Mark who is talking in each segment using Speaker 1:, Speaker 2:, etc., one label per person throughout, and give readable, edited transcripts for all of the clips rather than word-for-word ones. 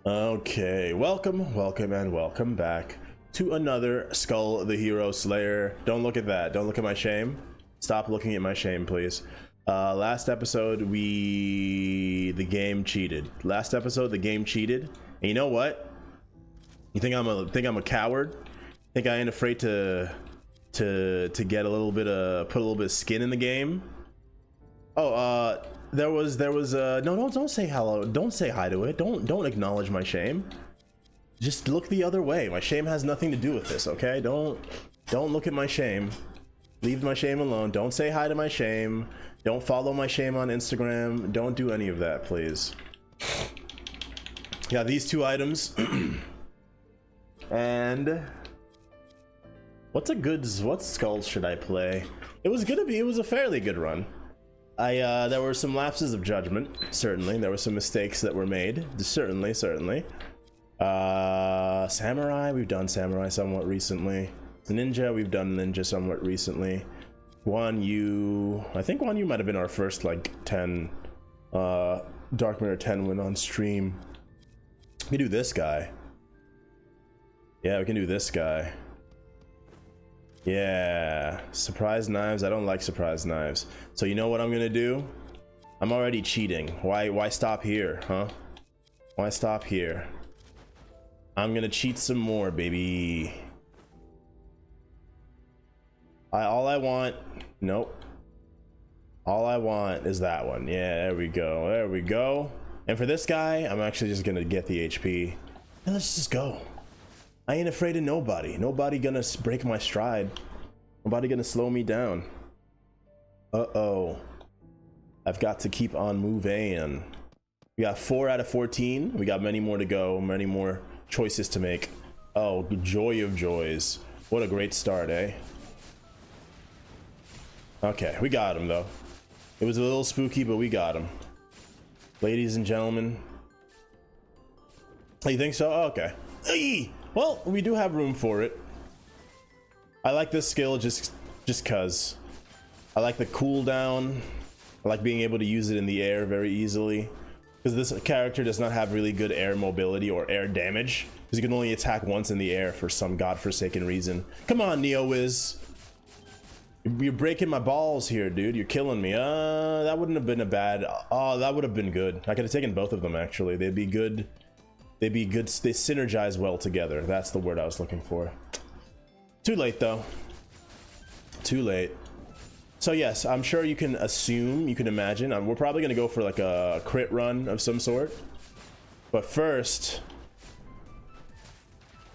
Speaker 1: Okay, welcome, and welcome back to another Skull the Hero Slayer. Don't look at that. Don't look at my shame. Stop looking at my shame, please. Last episode, the game cheated. And you know what? You think I'm a coward? Think I ain't afraid to get a little bit of put a little bit of skin in the game? Oh, there was no, don't say hello, don't say hi to it, don't acknowledge my shame. Just look the other way. My shame has nothing to do with this, okay? Don't look at my shame. Leave my shame alone. Don't say hi to my shame. Don't follow my shame on Instagram. Don't do any of that, please. Got these two items. And what skulls should I play? It was a fairly good run. There were some lapses of judgment, certainly. There were some mistakes that were made, certainly. Samurai, we've done Samurai somewhat recently. Ninja, we've done Ninja somewhat recently. I think Guan Yu might have been our first, like, 10, Dark Mirror 10 win on stream. We do this guy. Yeah, we can do this guy. Yeah, surprise knives. I don't like surprise knives. So you know what I'm gonna do? I'm already cheating. Why stop here, huh? Why stop here? I'm gonna cheat some more, baby. All I want is that one. Yeah, there we go. And for this guy, I'm actually just gonna get the HP. And let's just go. I ain't afraid of nobody. Nobody gonna break my stride. Nobody gonna slow me down. Uh-oh. I've got to keep on moving. We got 4 out of 14. We got many more to go. Many more choices to make. Oh, joy of joys. What a great start, eh? Okay, we got him, though. It was a little spooky, but we got him. Ladies and gentlemen. Oh, you think so? Oh, okay. Eee! Well, we do have room for it. I like this skill just cuz. I like the cooldown. I like being able to use it in the air very easily. Because this character does not have really good air mobility or air damage. Because you can only attack once in the air for some godforsaken reason. Come on, Neo-Wiz. You're breaking my balls here, dude. You're killing me. That wouldn't have been a bad... Oh, that would have been good. I could have taken both of them, actually. They'd be good. They synergize well together. That's the word I was looking for. Too late, though. Too late. So yes, I'm sure you can assume, you can imagine. We're probably gonna go for like a crit run of some sort. But first,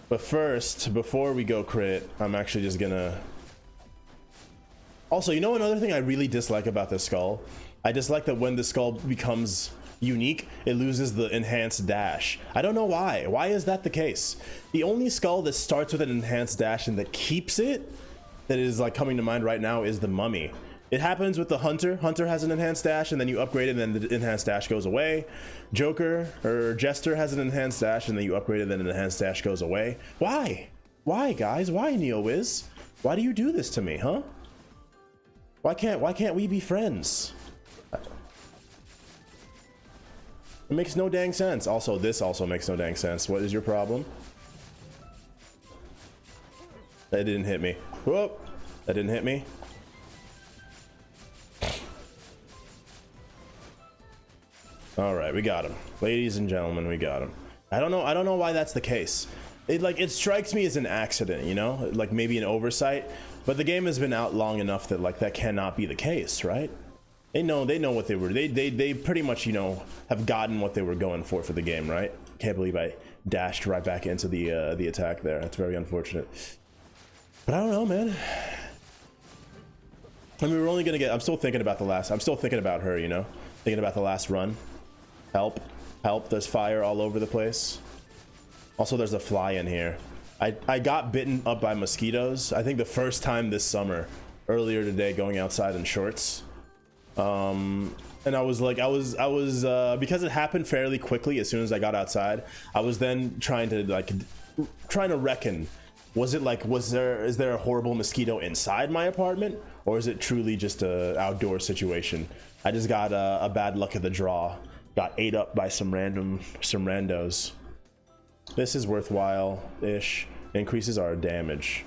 Speaker 1: before we go crit, I'm actually just gonna... Also, you know another thing I really dislike about this skull? I dislike that when the skull becomes unique, it loses the enhanced dash. I don't know why. Why is that the case? The only skull that starts with an enhanced dash and that keeps it, that is like coming to mind right now, is the Mummy. It happens with the Hunter. Hunter has an enhanced dash and then you upgrade it and then the enhanced dash goes away. Joker or Jester has an enhanced dash and then you upgrade it and then an enhanced dash goes away. Why? Why, guys? Why, Neo-Wiz? Why do you do this to me, huh? Why can't we be friends? It makes no dang sense. Also, this also makes no dang sense. What is your problem? That didn't hit me. Whoop! That didn't hit me. All right, we got him. Ladies and gentlemen, we got him. I don't know why that's the case. It strikes me as an accident, you know? Like maybe an oversight, but the game has been out long enough that like that cannot be the case, right? They know what they were. They pretty much, you know, have gotten what they were going for the game, right? Can't believe I dashed right back into the attack there. That's very unfortunate. But I don't know, man. I mean, we're only gonna get... I'm still thinking about her, you know? Thinking about the last run. Help. There's fire all over the place. Also, there's a fly in here. I got bitten up by mosquitoes. I think the first time this summer, earlier today, going outside in shorts. And I was because it happened fairly quickly as soon as I got outside. I was then trying to reckon, is there a horrible mosquito inside my apartment, or is it truly just a outdoor situation? I just got a bad luck of the draw. Got ate up by some randos. This is worthwhile-ish. Increases our damage.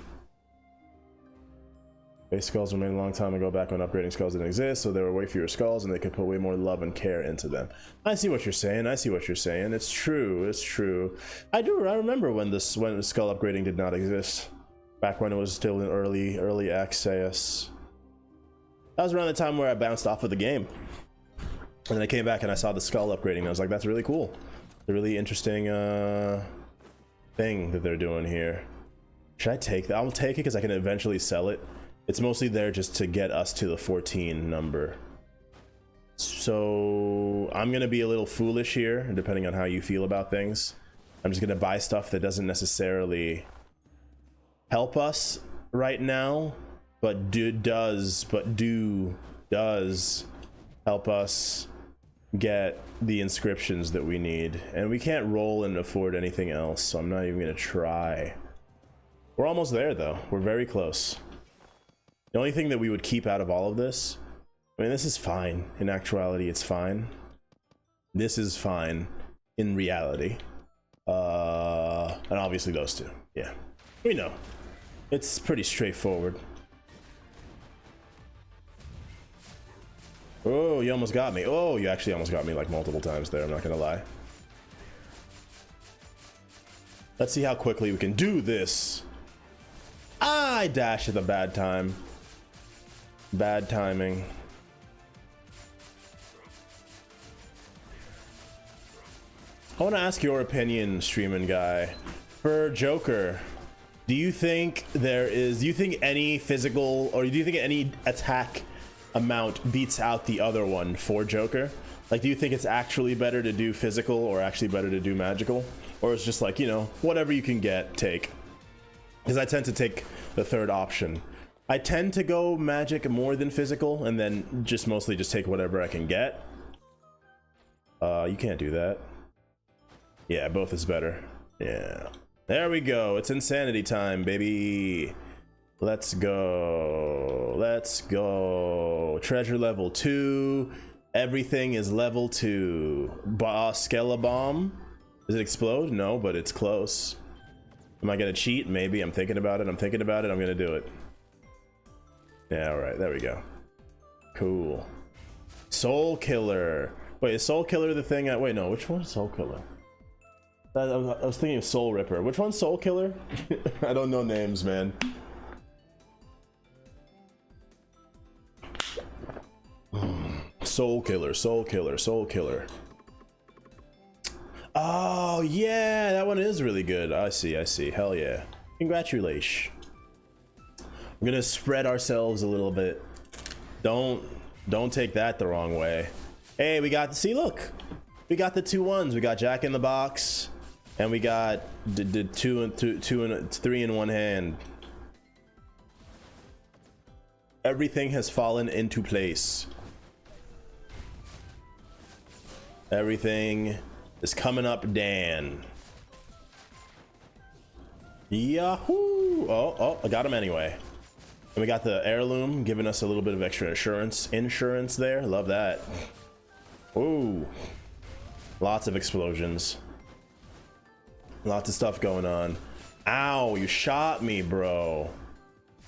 Speaker 1: Base skulls were made a long time ago, back when upgrading skulls didn't exist, so there were way fewer skulls and they could put way more love and care into them. I see what you're saying. I see what you're saying. It's true. It's true. I remember when when skull upgrading did not exist. Back when it was still in early access. That was around the time where I bounced off of the game. And then I came back and I saw the skull upgrading and I was like, that's really cool. A really interesting thing that they're doing here. Should I take that? I'll take it because I can eventually sell it. It's mostly there just to get us to the 14 number. So I'm gonna be a little foolish here, depending on how you feel about things. I'm just gonna buy stuff that doesn't necessarily help us right now, but does help us get the inscriptions that we need. And we can't roll and afford anything else, so I'm not even gonna try. We're almost there though. We're very close. The only thing that we would keep out of all of this, I mean, this is fine. In actuality, it's fine. This is fine in reality. And obviously those two. Yeah, we know. It's pretty straightforward. Oh, you almost got me. Oh, you actually almost got me like multiple times there, I'm not gonna lie. Let's see how quickly we can do this. I dashed at the bad time. Bad timing. I want to ask your opinion, streaming guy. For Joker, do you think any physical, or do you think any attack amount beats out the other one for Joker? Like, do you think it's actually better to do physical or actually better to do magical? Or it's just like, you know, whatever you can get, take. Because I tend to take the third option. I tend to go magic more than physical, and then just mostly just take whatever I can get. You can't do that. Yeah, both is better. Yeah. There we go. It's insanity time, baby. Let's go. Let's go. Treasure level 2. Everything is level 2. Skelebomb. Does it explode? No, but it's close. Am I gonna cheat? Maybe. I'm thinking about it. I'm thinking about it. I'm gonna do it. Yeah, all right, there we go. Cool. Soul Killer. Wait, is Soul Killer the thing? Wait, no, which one's Soul Killer? I was thinking of Soul Ripper. Which one's Soul Killer? I don't know names, man. Soul Killer, Soul Killer, Soul Killer. Oh, yeah, that one is really good. I see, I see. Hell yeah. Congratulations. We're gonna spread ourselves a little bit. Don't take that the wrong way. Hey, we got, see, look, we got the 2 1s. We got Jack in the Box, and we got the 2 and 3 in one hand. Everything has fallen into place. Everything is coming up, Dan. Yahoo! Oh, I got him anyway. And we got the heirloom giving us a little bit of extra insurance there. Love that. Ooh. Lots of explosions. Lots of stuff going on. Ow, you shot me, bro.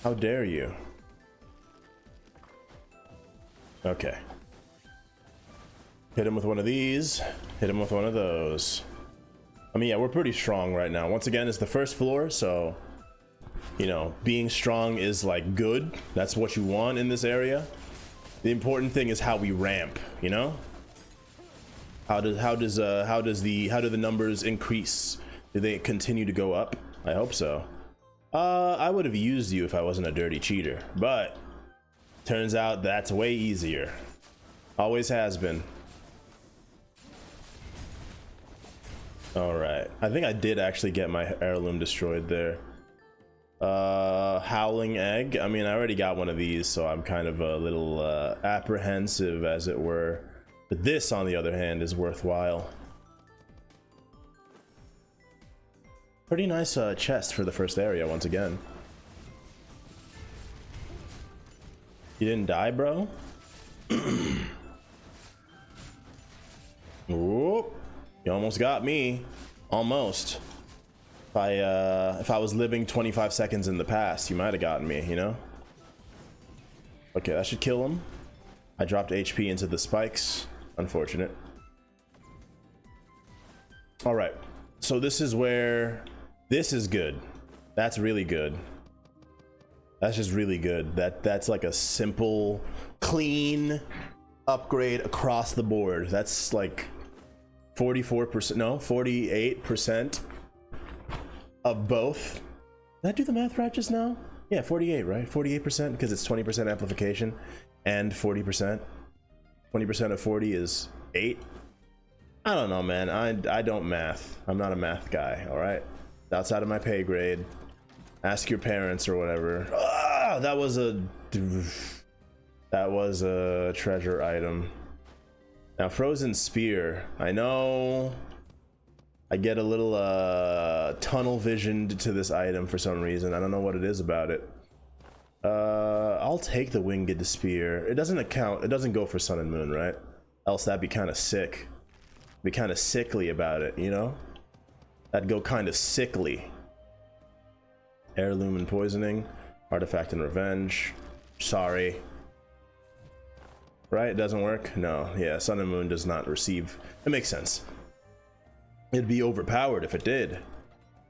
Speaker 1: How dare you? Okay. Hit him with one of these. Hit him with one of those. I mean, yeah, we're pretty strong right now. Once again, it's the first floor, so... You know, being strong is like good. That's what you want in this area. The important thing is how we ramp, you know? How do the numbers increase? Do they continue to go up? I hope so. I would have used you if I wasn't a dirty cheater, but turns out that's way easier. Always has been. All right. I think I did actually get my heirloom destroyed there. Howling egg. I mean, I already got one of these, so I'm kind of a little apprehensive, as it were. But this, on the other hand, is worthwhile. Pretty nice chest for the first area, once again. You didn't die, bro? Whoop. You almost got me. Almost. If I was living 25 seconds in the past, you might have gotten me, you know? Okay, that should kill him. I dropped HP into the spikes. Unfortunate. All right, so this is where this is good. That's really good. That's just really good. That's like a simple, clean upgrade across the board. That's like 44%, no, 48% of both. Did I do the math right just now? Yeah, 48, right? 48% because it's 20% amplification and 40%. 20% of 40 is 8. I don't know, man. I don't math. I'm not a math guy, all right? Outside of my pay grade. Ask your parents or whatever. Ah, that was a treasure item. Now, frozen spear. I know I get a little tunnel visioned to this item for some reason. I don't know what it is about it. I'll take the winged spear. It doesn't account. It doesn't go for sun and moon, right? Else that'd be kind of sick. Be kind of sickly about it, you know? That'd go kind of sickly. Heirloom and poisoning, artifact and revenge. Sorry. Right? It doesn't work? No. Yeah, sun and moon does not receive. It makes sense. It'd be overpowered if it did.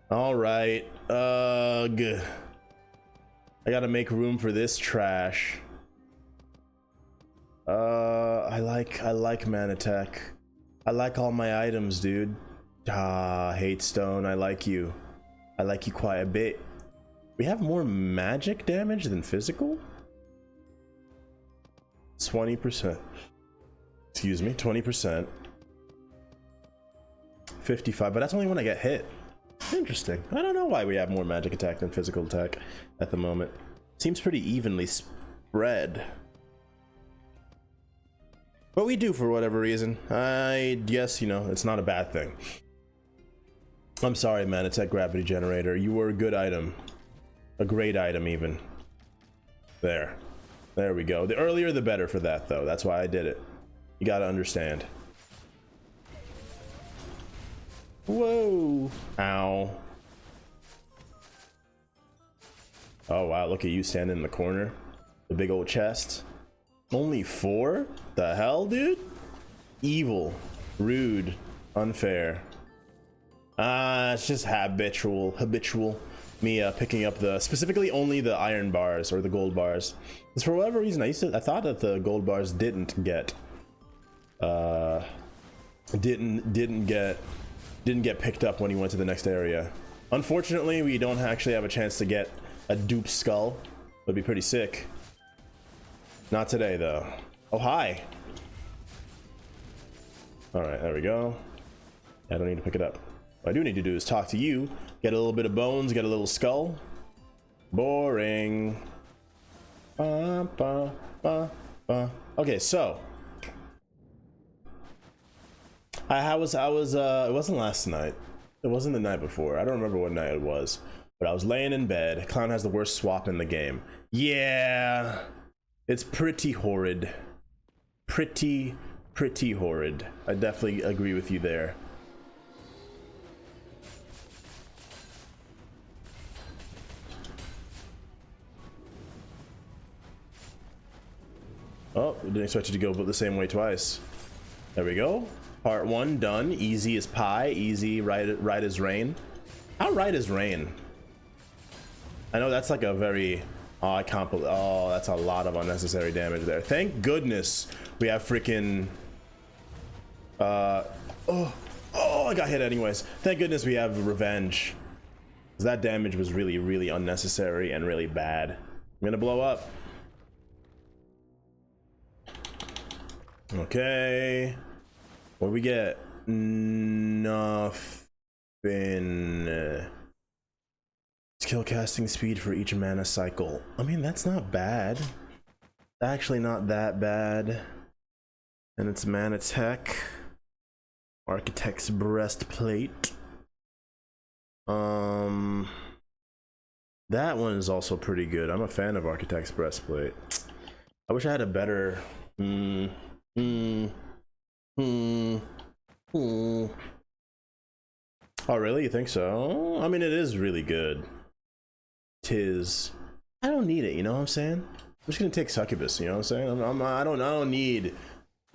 Speaker 1: All right. Ugh. I gotta make room for this trash. I like mana tech. I like all my items, dude. Ah, hate stone. I like you. I like you quite a bit. We have more magic damage than physical? 20%. Excuse me, 20%. 55, but that's only when I get hit. Interesting. I don't know why we have more magic attack than physical attack at the moment. Seems pretty evenly spread. But we do for whatever reason. I guess, you know, it's not a bad thing. I'm sorry, man. It's that gravity generator. You were a good item. A great item, even. There. There we go. The earlier, the better for that, though. That's why I did it. You gotta understand. Whoa. Ow. Oh, wow. Look at you standing in the corner. The big old chest. Only 4? The hell, dude? Evil. Rude. Unfair. It's just habitual. Me picking up specifically only the iron bars or the gold bars. Because for whatever reason, I thought that the gold bars didn't get picked up when you went to the next area. Unfortunately, we don't actually have a chance to get a dupe skull. Would be pretty sick. Not today, though. Oh, hi. All right, there we go. I don't need to pick it up. What I do need to do is talk to you, get a little bit of bones, get a little skull. Boring. Okay, so I was it wasn't last night. It wasn't the night before. I don't remember what night it was, but I was laying in bed. Clown has the worst swap in the game. Yeah, it's pretty horrid. Pretty horrid. I definitely agree with you there. Oh, didn't expect it to go the same way twice. There we go. Part 1 done. Easy as pie. Easy, right as rain. How right as rain? I know that's like a very... Oh, I can't believe... Oh, that's a lot of unnecessary damage there. Thank goodness we have freaking... Oh, I got hit anyways. Thank goodness we have revenge. That damage was really unnecessary and really bad. I'm gonna blow up. Okay. What do we get? Nothing. Skill casting speed for each mana cycle. I mean, that's not bad. Actually not that bad. And it's mana tech. Architect's breastplate. That one is also pretty good. I'm a fan of Architect's breastplate. I wish I had a better Oh, really? You think so? I mean, it is really good. Tis. I don't need it, you know what I'm saying? I'm just gonna take succubus, you know what I'm saying? I don't need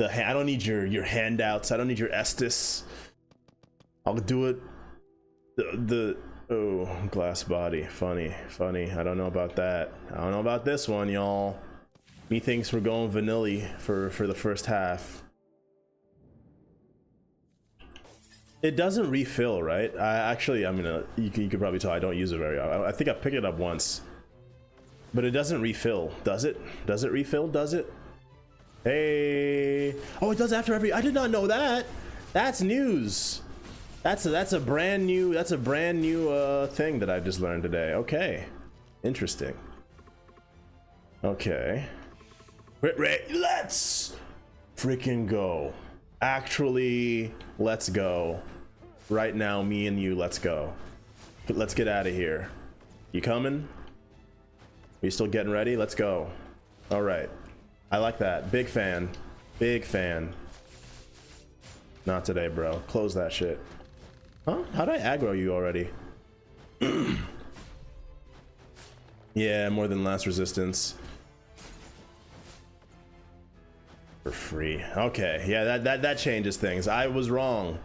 Speaker 1: I don't need your handouts. I don't need your Estus. I'll do it. Oh, glass body. Funny. I don't know about that. I don't know about this one, y'all. Methinks we're going vanilla for the first half. It doesn't refill, right? I mean, you could probably tell I don't use it very often. I think I picked it up once. But it doesn't refill, does it? Does it refill? Does it? Hey. Oh, it does after every. I did not know that. That's news. That's a brand new thing that I've just learned today. Okay. Interesting. Okay. Let's freaking go. Actually, let's go. Right now, me and you, let's go. Let's get out of here. You coming? Are you still getting ready? Let's go. All right. I like that. Big fan. Big fan. Not today, bro. Close that shit. Huh? How'd I aggro you already? Yeah, more than last resistance. For free. Okay. Yeah, that changes things. I was wrong.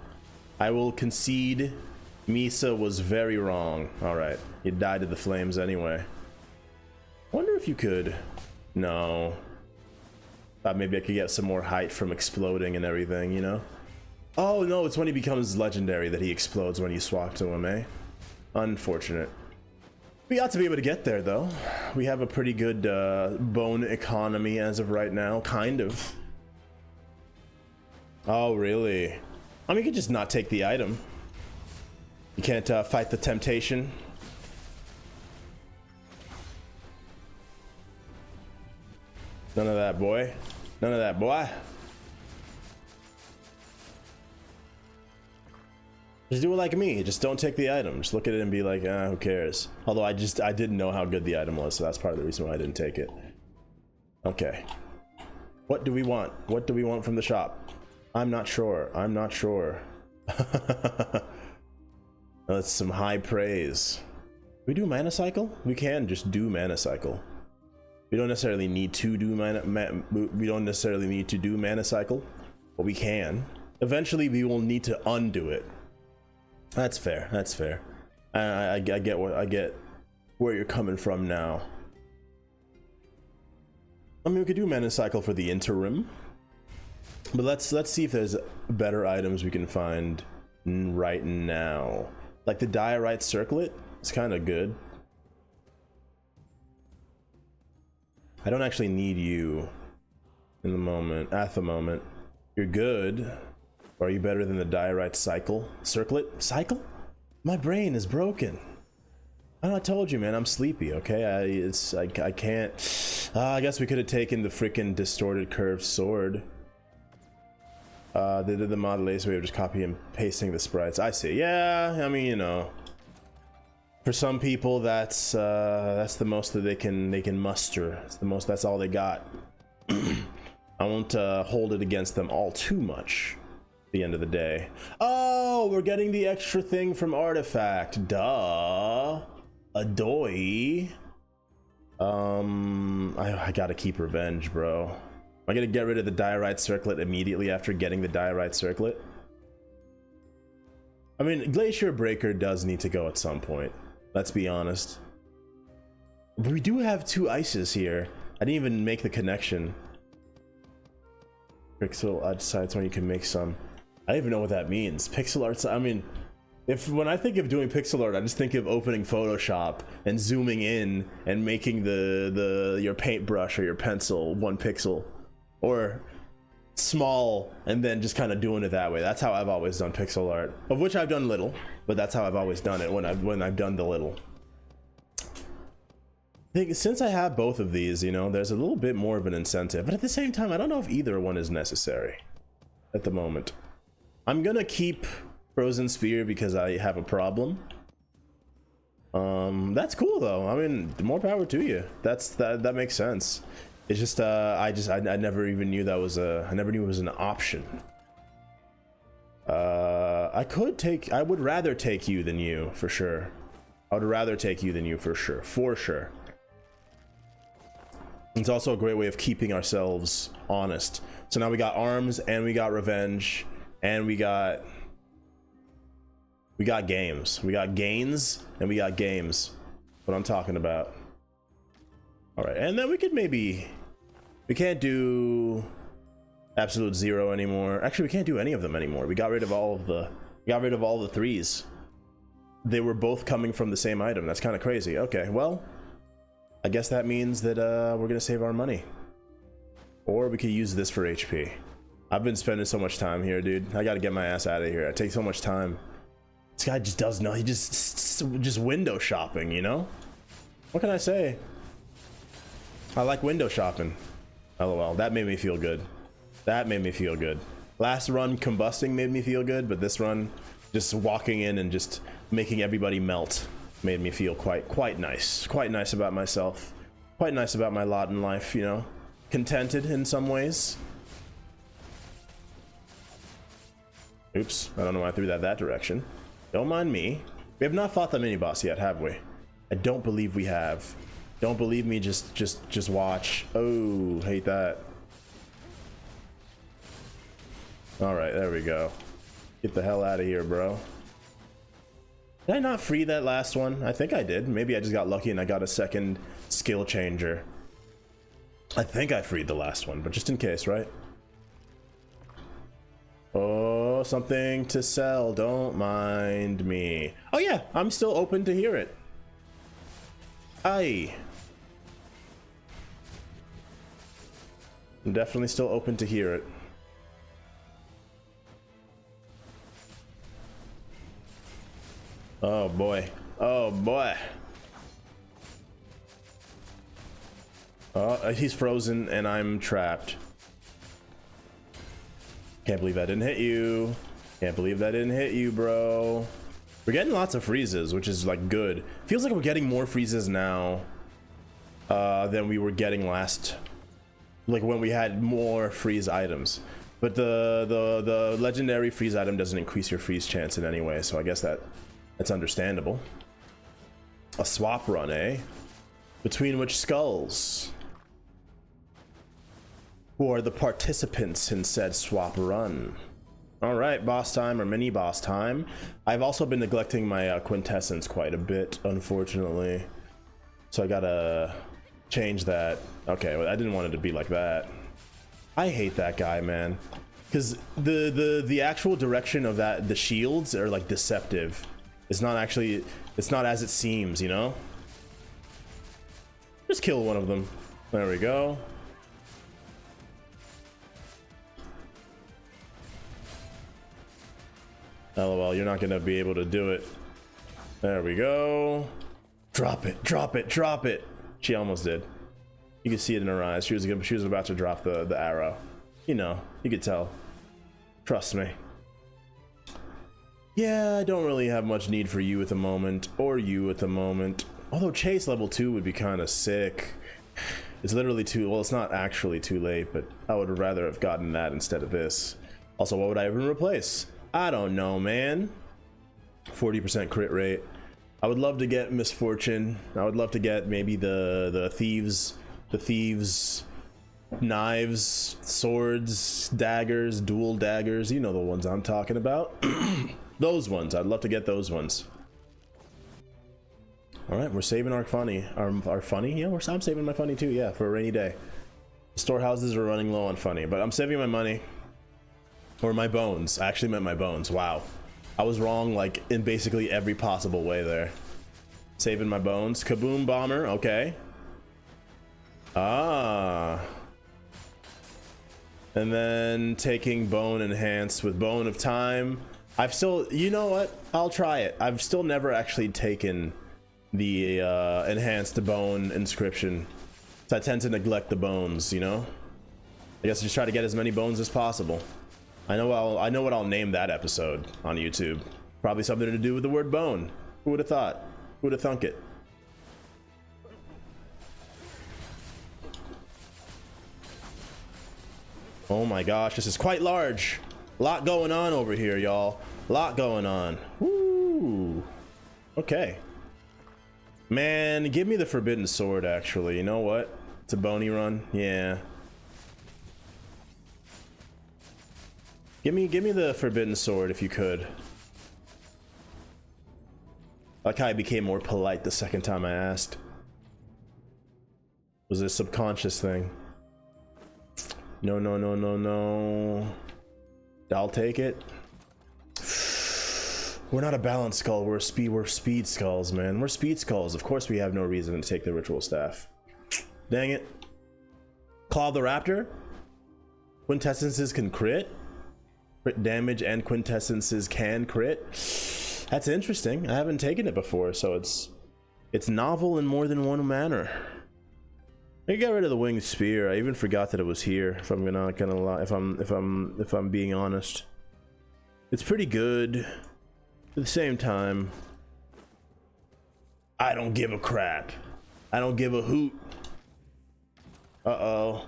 Speaker 1: I will concede. Misa was very wrong. All right. You died to the flames anyway. Wonder if you could. No. Thought maybe I could get some more height from exploding and everything, you know? Oh no, it's when he becomes legendary that he explodes when you swap to him, eh? Unfortunate. We ought to be able to get there though. We have a pretty good bone economy as of right now, kind of. Oh really? I mean, you could just not take the item. You can't fight the temptation. None of that, boy. None of that, boy. Just do it like me. Just don't take the item. Just look at it and be like, ah, who cares? Although I didn't know how good the item was, so that's part of the reason why I didn't take it. Okay. What do we want? What do we want from the shop? I'm not sure. I'm not sure. That's some high praise. We do mana cycle? We can just do mana cycle. We don't necessarily need to do mana cycle, but we can. Eventually, we will need to undo it. That's fair. That's fair. I get where you're coming from now. I mean, we could do mana cycle for the interim, but let's see if there's better items we can find right now. Like the diorite circlet, it's kind of good. I don't actually need you in the moment. At the moment, you're good. Or are you better than the diorite circlet? Cycle? My brain is broken. I told you, man. I'm sleepy. Okay, I can't. I guess we could have taken the freaking distorted curved sword. They did the modulation way of just copy and pasting the sprites. I see. Yeah, I mean, you know. For some people, that's the most that they can muster. It's the most. That's all they got. I won't hold it against them all too much. At the end of the day. Oh, we're getting the extra thing from Artifact. Duh. Adoy. I gotta keep revenge, bro. Am I gonna get rid of the diorite circlet immediately after getting the diorite circlet? I mean, Glacier Breaker does need to go at some point. Let's be honest. But we do have 2 ices here. I didn't even make the connection. Pixel art sites when you can make some. I don't even know what that means. Pixel art. I mean, when I think of doing pixel art, I just think of opening Photoshop and zooming in and making your paintbrush or your pencil 1 pixel, or small, and then just kind of doing it that way. That's how I've always done pixel art, of which I've done little, but that's how I've always done it when I've done the little. I think since I have both of these, you know, there's a little bit more of an incentive, but at the same time, I don't know if either one is necessary at the moment. I'm gonna keep Frozen Sphere because I have a problem. That's cool though. I mean, more power to you. That makes sense. It's just I never even knew that was I never knew it was an option. I would rather take you than you, for sure. I would rather take you than you, for sure. For sure. It's also a great way of keeping ourselves honest. So now we got arms, and we got revenge, and we got games. We got gains, and we got games. What I'm talking about. All right, and then we could maybe... We can't do absolute zero anymore. Actually, we can't do any of them anymore. We got rid of all of the... We got rid of all the threes. They were both coming from the same item. That's kind of crazy. Okay, well... I guess that means that we're gonna save our money. Or we could use this for HP. I've been spending so much time here, dude. I gotta get my ass out of here. I take so much time. This guy just does nothing. He just window shopping, you know? What can I say? I like window shopping. LOL. That made me feel good. That made me feel good. Last run, combusting made me feel good, but this run, just walking in and just making everybody melt made me feel quite nice. Quite nice about myself. Quite nice about my lot in life, you know? Contented in some ways. Oops, I don't know why I threw that direction. Don't mind me. We have not fought the mini boss yet, have we? I don't believe we have. Don't believe me, just watch. Oh, hate that. Alright, there we go. Get the hell out of here, bro. Did I not free that last one? I think I did. Maybe I just got lucky and I got a second skill changer. I think I freed the last one, but just in case, right? Oh, something to sell. Don't mind me. Oh yeah, I'm still open to hear it. Aye. I'm definitely still open to hear it. Oh boy. Oh boy. Oh, he's frozen and I'm trapped. Can't believe that didn't hit you. Can't believe that didn't hit you, bro. We're getting lots of freezes, which is like good. Feels like we're getting more freezes now than we were getting last, like when we had more freeze items. But the legendary freeze item doesn't increase your freeze chance in any way, so I guess that's understandable. A swap run, eh? Between which skulls? Who are the participants in said swap run? All right, boss time or mini boss time. I've also been neglecting my quintessence quite a bit, unfortunately. So I gotta change that. Okay, well, I didn't want it to be like that. I hate that guy, man. Because the actual direction of the shields are like deceptive. It's not actually, it's not as it seems, you know? Just kill one of them. There we go. LOL, you're not gonna be able to do it. There we go. Drop it, drop it, drop it. She almost did. You could see it in her eyes. She was about to drop the arrow. You know, you could tell. Trust me. Yeah, I don't really have much need for you at the moment, or you at the moment. Although Chase level 2 would be kind of sick. It's literally well, it's not actually too late, but I would rather have gotten that instead of this. Also, what would I even replace? I don't know, man. 40% crit rate. I would love to get Misfortune. I would love to get maybe the thieves, knives, swords, daggers, dual daggers. You know the ones I'm talking about. Those ones. I'd love to get those ones. All right, we're saving our funny. Our funny? Yeah, I'm saving my funny too. Yeah, for a rainy day. Storehouses are running low on funny, but I'm saving my money. Or my bones. I actually meant my bones. Wow. I was wrong like in basically every possible way there. Saving my bones. Kaboom bomber. Okay. Ah. And then taking bone enhanced with bone of time. I've still, you know what? I'll try it. I've still never actually taken the enhanced bone inscription. So I tend to neglect the bones, you know? I guess I just try to get as many bones as possible. I know what I'll name that episode on YouTube. Probably something to do with the word bone. Who would have thought? Who would have thunk it? Oh my gosh, this is quite large. A lot going on over here, y'all. Lot going on. Woo. Okay. Man, give me the forbidden sword, actually. You know what? It's a bony run. Yeah. Give me the forbidden sword if you could. Like how I became more polite the second time I asked. Was it a subconscious thing? No, no, no, no, no. I'll take it. We're not a balanced skull, we're speed skulls, man. We're speed skulls. Of course we have no reason to take the ritual staff. Dang it. Claw the Raptor? Quintessences can crit? Crit damage and quintessences can crit? That's interesting. I haven't taken it before, so it's novel in more than one manner. I got rid of the winged spear. I even forgot that it was here. If I'm not gonna lie, if I'm being honest, it's pretty good. At the same time, I don't give a crap. I don't give a hoot. Uh-oh.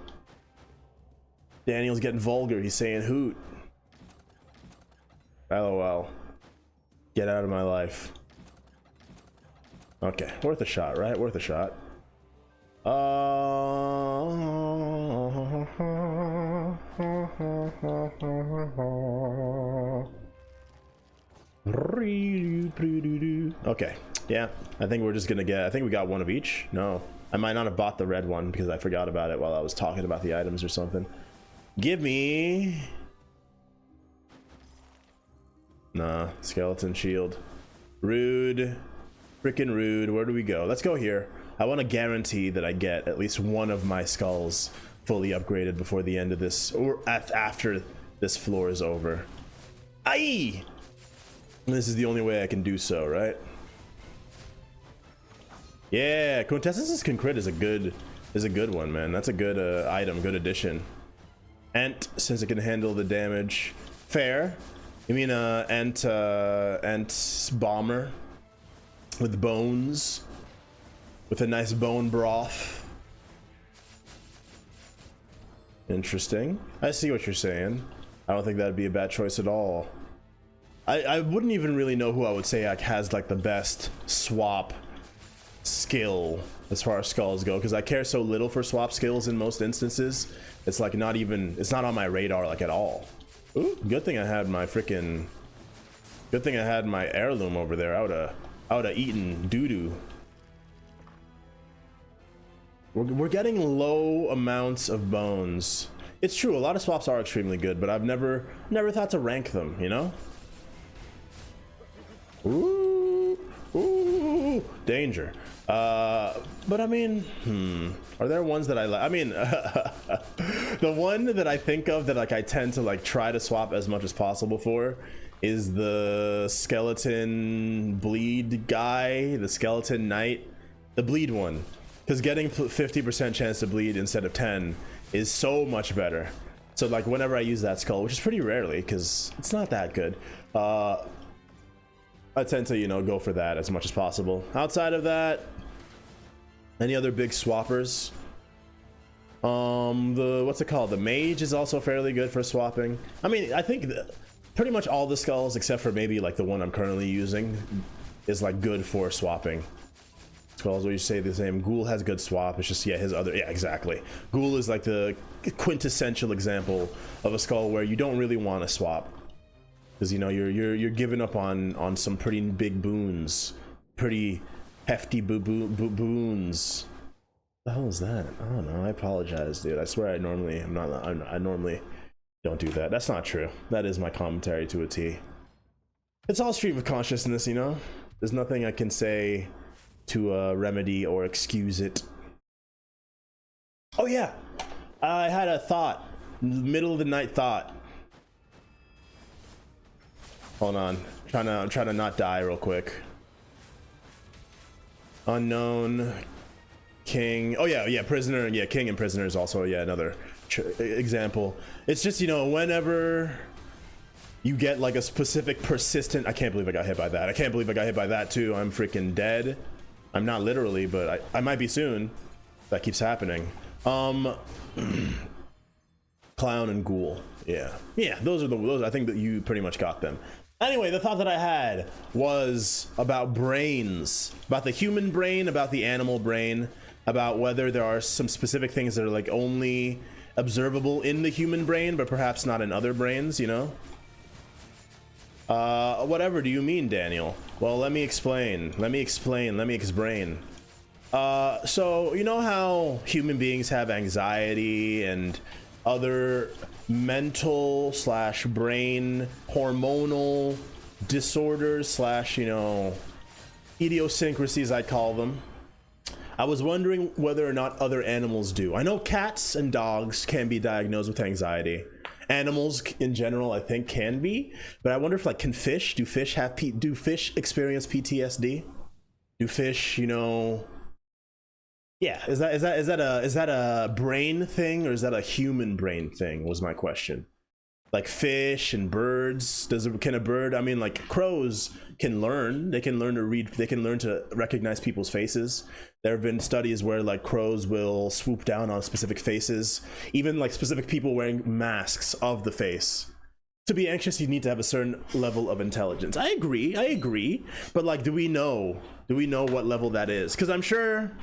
Speaker 1: Daniel's getting vulgar. He's saying hoot. LOL. Get out of my life. Okay, worth a shot, right? Worth a shot. Okay, yeah, I think we're just gonna get, I think we got one of each. No, I might not have bought the red one because I forgot about it while I was talking about the items or something. Give me... Nah, skeleton shield. Rude. Freaking rude. Where do we go? Let's go here. I want to guarantee that I get at least one of my skulls fully upgraded before the end of this, or after this floor is over. Aye! This is the only way I can do so, right? Yeah, Quintessences can crit is a good one, man. That's a good item, good addition. Ent, since it can handle the damage. Fair. You mean Ent bomber with bones, with a nice bone broth. Interesting. I see what you're saying. I don't think that'd be a bad choice at all. I wouldn't even really know who I would say like has like the best swap skill as far as skulls go, because I care so little for swap skills in most instances. It's like not even, it's not on my radar like at all. Ooh, good thing I had my freaking, good thing I had my heirloom over there. I would've eaten doo-doo. We're getting low amounts of bones. It's true, a lot of swaps are extremely good, but I've never thought to rank them, you know? Ooh, ooh, danger. But I mean, are there ones that I like? I mean, the one that I think of that like I tend to like try to swap as much as possible for is the skeleton bleed guy, the skeleton knight, the bleed one. Because getting 50% chance to bleed instead of 10 is so much better. So like whenever I use that skull, which is pretty rarely because it's not that good, I tend to, you know, go for that as much as possible. Outside of that, any other big swappers? What's it called? The mage is also fairly good for swapping. I mean, I think pretty much all the skulls except for maybe like the one I'm currently using is like good for swapping. Skulls, what you say the same. Ghoul has good swap. It's just, yeah, his other, yeah, exactly. Ghoul is like the quintessential example of a skull where you don't really want to swap, because you know you're giving up on some pretty big boons, pretty hefty boons. What the hell is that? I don't know. I apologize, dude. I swear I normally don't do that. That's not true. That is my commentary to a T. It's all stream of consciousness, you know. There's nothing I can say to remedy or excuse it. Oh yeah, I had a thought, middle of the night thought. Hold on, I'm trying to not die real quick. Unknown, king. Oh yeah, prisoner. Yeah, king and prisoner is also, yeah, another example. It's just, you know, whenever you get like a specific persistent, I can't believe I got hit by that. I can't believe I got hit by that too. I'm freaking dead. I'm not literally, but I might be soon. That keeps happening. Clown and ghoul. Yeah, those are those. I think that you pretty much got them. Anyway, the thought that I had was about brains, about the human brain, about the animal brain, about whether there are some specific things that are like only observable in the human brain, but perhaps not in other brains, you know? Whatever do you mean, Daniel? Well, let me explain. Let me explain. So you know how human beings have anxiety and other mental slash brain hormonal disorders slash, you know, idiosyncrasies, I'd call them. I was wondering whether or not other animals do. I know cats and dogs can be diagnosed with anxiety. Animals in general, I think, can be, but I wonder if, like, do fish experience PTSD? Do fish, you know? Yeah, is that a brain thing, or is that a human brain thing? Was my question. Like fish and birds, can a bird? I mean, like crows can learn. They can learn to read. They can learn to recognize people's faces. There have been studies where like crows will swoop down on specific faces, even like specific people wearing masks of the face. To be anxious, you need to have a certain level of intelligence. I agree. But like, do we know what level that is? Because I'm sure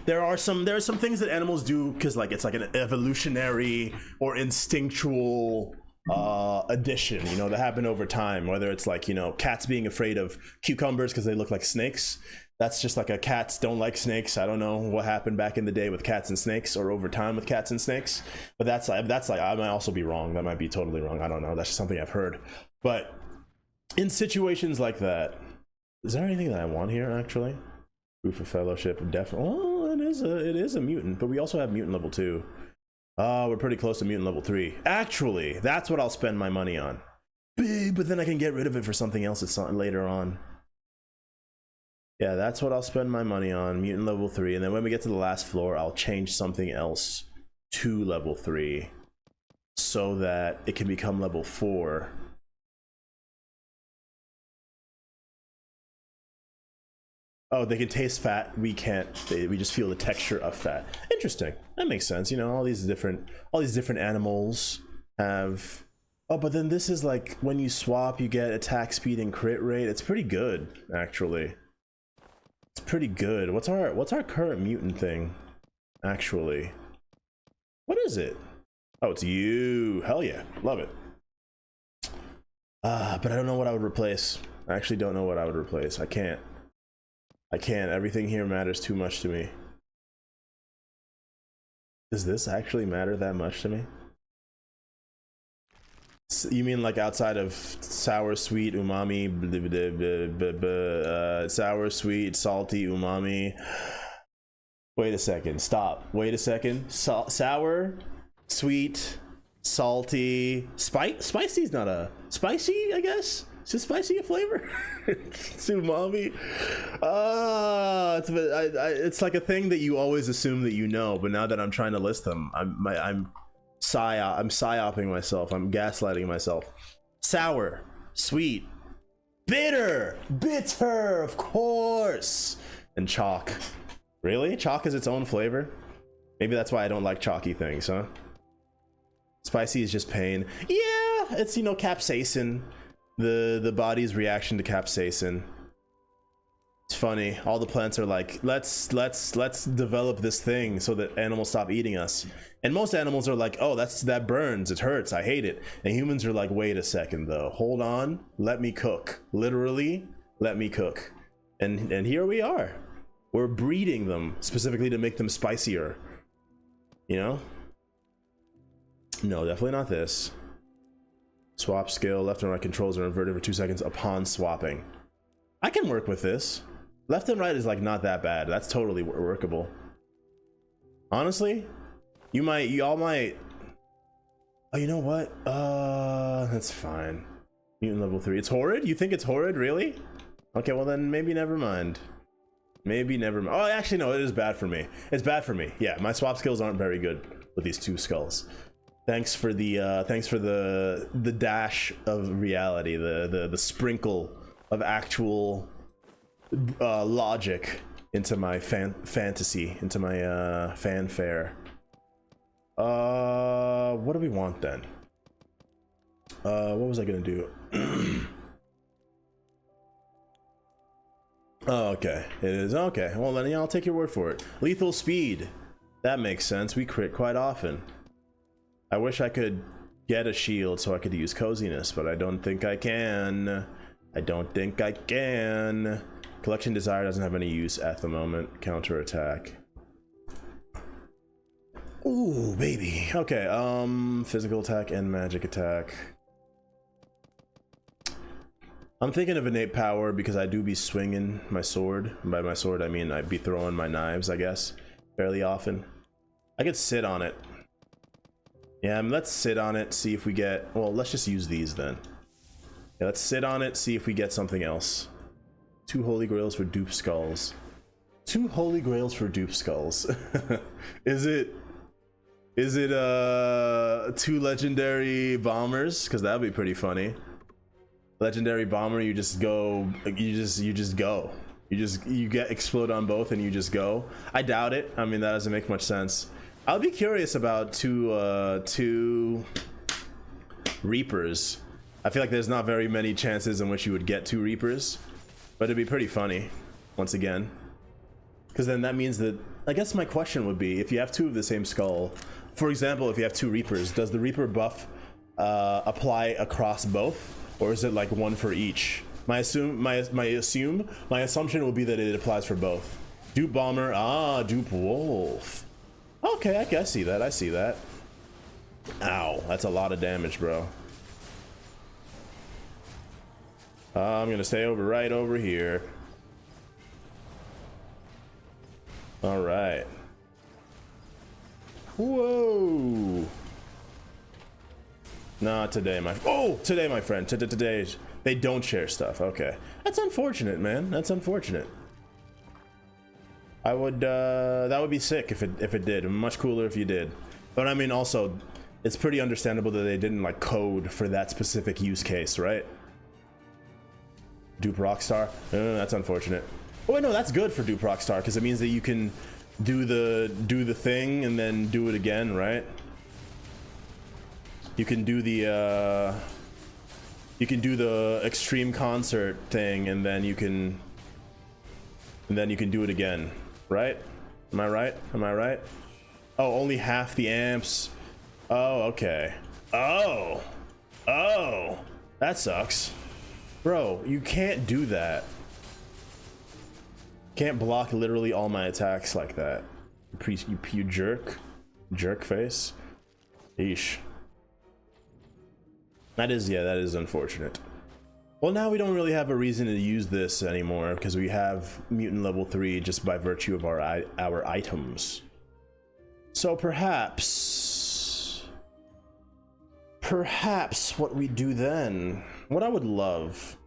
Speaker 1: there are some things that animals do because like it's like an evolutionary or instinctual addition, you know, that happen over time. Whether it's like, you know, cats being afraid of cucumbers because they look like snakes. That's just like a cats don't like snakes. I don't know what happened back in the day with cats and snakes, or over time with cats and snakes. But that's like I might also be wrong. That might be totally wrong. I don't know. That's just something I've heard. But in situations like that, is there anything that I want here actually? Proof of fellowship, definitely. Oh, it is a mutant, but we also have mutant level 2. We're pretty close to mutant level 3. Actually, that's what I'll spend my money on. But then I can get rid of it for something else later on. Yeah, that's what I'll spend my money on, mutant level 3. And then when we get to the last floor, I'll change something else to level 3 so that it can become level 4. Oh, they can taste fat. We can't. We just feel the texture of fat. Interesting. That makes sense. You know, all these different animals have. Oh, but then this is like when you swap, you get attack speed and crit rate. It's pretty good, actually. It's pretty good. What's our current mutant thing? Actually, what is it? Oh, it's you. Hell yeah, love it. But I don't know what I would replace. I actually don't know what I would replace. I can't. Everything here matters too much to me. Does this actually matter that much to me? You mean like outside of sour, sweet, umami, sour, sweet, salty, umami? Wait a second. Stop. Wait a second. Sour, sweet, salty, spicy is not a spicy, I guess. Is spicy a flavor? It's umami. It's like a thing that you always assume that you know, but now that I'm trying to list them, I'm psyoping myself. I'm gaslighting myself. Sour, sweet, bitter, of course, and chalk. Really? Chalk is its own flavor? Maybe that's why I don't like chalky things, huh? Spicy is just pain. Yeah, it's, you know, capsaicin. The body's reaction to capsaicin. It's funny. All the plants are like, let's develop this thing so that animals stop eating us. And most animals are like, oh, that burns, it hurts, I hate it. And humans are like, wait a second though, hold on, let me cook. Literally, let me cook. And here we are. We're breeding them specifically to make them spicier. You know? No, definitely not this. Swap skill, left and right controls are inverted for 2 seconds upon swapping. I can work with this. Left and right is like not that bad. That's totally workable. Honestly, y'all might. Oh, you know what? That's fine. Mutant level 3. It's horrid? You think it's horrid? Really? Okay, well then maybe never mind. Maybe never mind. Oh, actually no, it is bad for me. It's bad for me. Yeah, my swap skills aren't very good with these 2 skulls. Thanks for the dash of reality, the sprinkle of actual logic into my fantasy, into my fanfare. What do we want then? What was I gonna do? Oh, okay. It is okay. Well, then yeah, I'll take your word for it. Lethal speed. That makes sense. We crit quite often. I wish I could get a shield so I could use coziness, but I don't think I can. I don't think I can. Collection desire doesn't have any use at the moment. Counter attack. Ooh, baby. Okay, physical attack and magic attack. I'm thinking of innate power because I do be swinging my sword. And by my sword, I mean I'd be throwing my knives, I guess, fairly often. I could sit on it. Yeah, let's sit on it, see if we get... Well, let's just use these then. Yeah, let's sit on it, see if we get something else. 2 holy grails for dupe skulls. 2 holy grails for dupe skulls. Is it 2 legendary bombers? Because that would be pretty funny. Legendary bomber, you just go, you get explode on both and you just go. I doubt it. I mean, that doesn't make much sense. I'll be curious about two reapers. I feel like there's not very many chances in which you would get 2 reapers, but it'd be pretty funny once again, because then that means that, I guess my question would be, if you have 2 of the same skull, for example, if you have 2 reapers, does the reaper buff apply across both? Or is it like 1 for each? My assumption would be that it applies for both. Dupe bomber, dupe wolf. Okay, I see that. I see that. Ow, that's a lot of damage, bro. I'm gonna stay right over here. All right. Whoa. Not today, my friend. Today, they don't share stuff. Okay, that's unfortunate, man. That's unfortunate. I would, that would be sick if it did. Much cooler if you did. But I mean, also, it's pretty understandable that they didn't like code for that specific use case, right? Dupe Rockstar. That's unfortunate. Oh wait, no, that's good for Dupe Rockstar because it means that you can do the thing and then do it again, right? You can do the extreme concert thing, and then you can do it again, right? Am I right? Am I right? Oh, only half the amps. Oh, okay. Oh, that sucks, bro. You can't do that. Can't block literally all my attacks like that. You jerk face. Yeesh. That is unfortunate. Well, now we don't really have a reason to use this anymore because we have mutant level 3 just by virtue of our items. So perhaps what we do then, what I would love,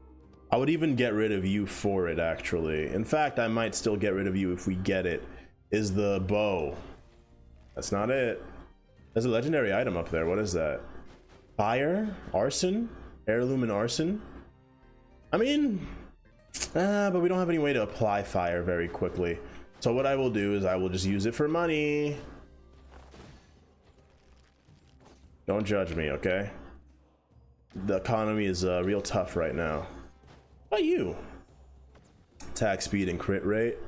Speaker 1: I would even get rid of you for it actually. In fact, I might still get rid of you if we get it, is the bow. That's not it. There's a legendary item up there. What is that? Fire? Arson? Heirloom and arson? I mean, but we don't have any way to apply fire very quickly. So what I will do is I will just use it for money. Don't judge me, okay? The economy is real tough right now. How about you? Attack speed and crit rate.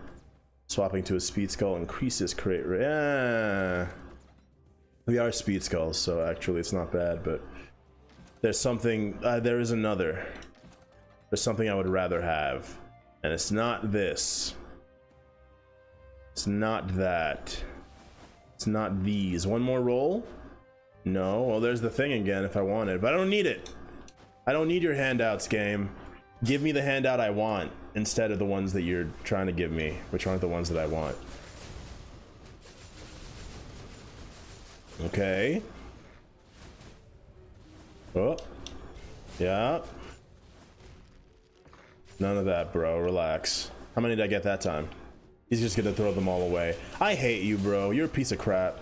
Speaker 1: Swapping to a speed skull increases crit rate. We are speed skulls, so actually it's not bad, but there's something, there's something I would rather have, and it's not this. It's not that. It's not these. One more roll? No. Well, there's the thing again if I want it, but I don't need it. I don't need your handouts, game. Give me the handout I want instead of the ones that you're trying to give me, which aren't the ones that I want. Okay. Oh. Yeah. None of that, bro. Relax. How many did I get that time? He's just gonna throw them all away. I hate you, bro. You're a piece of crap.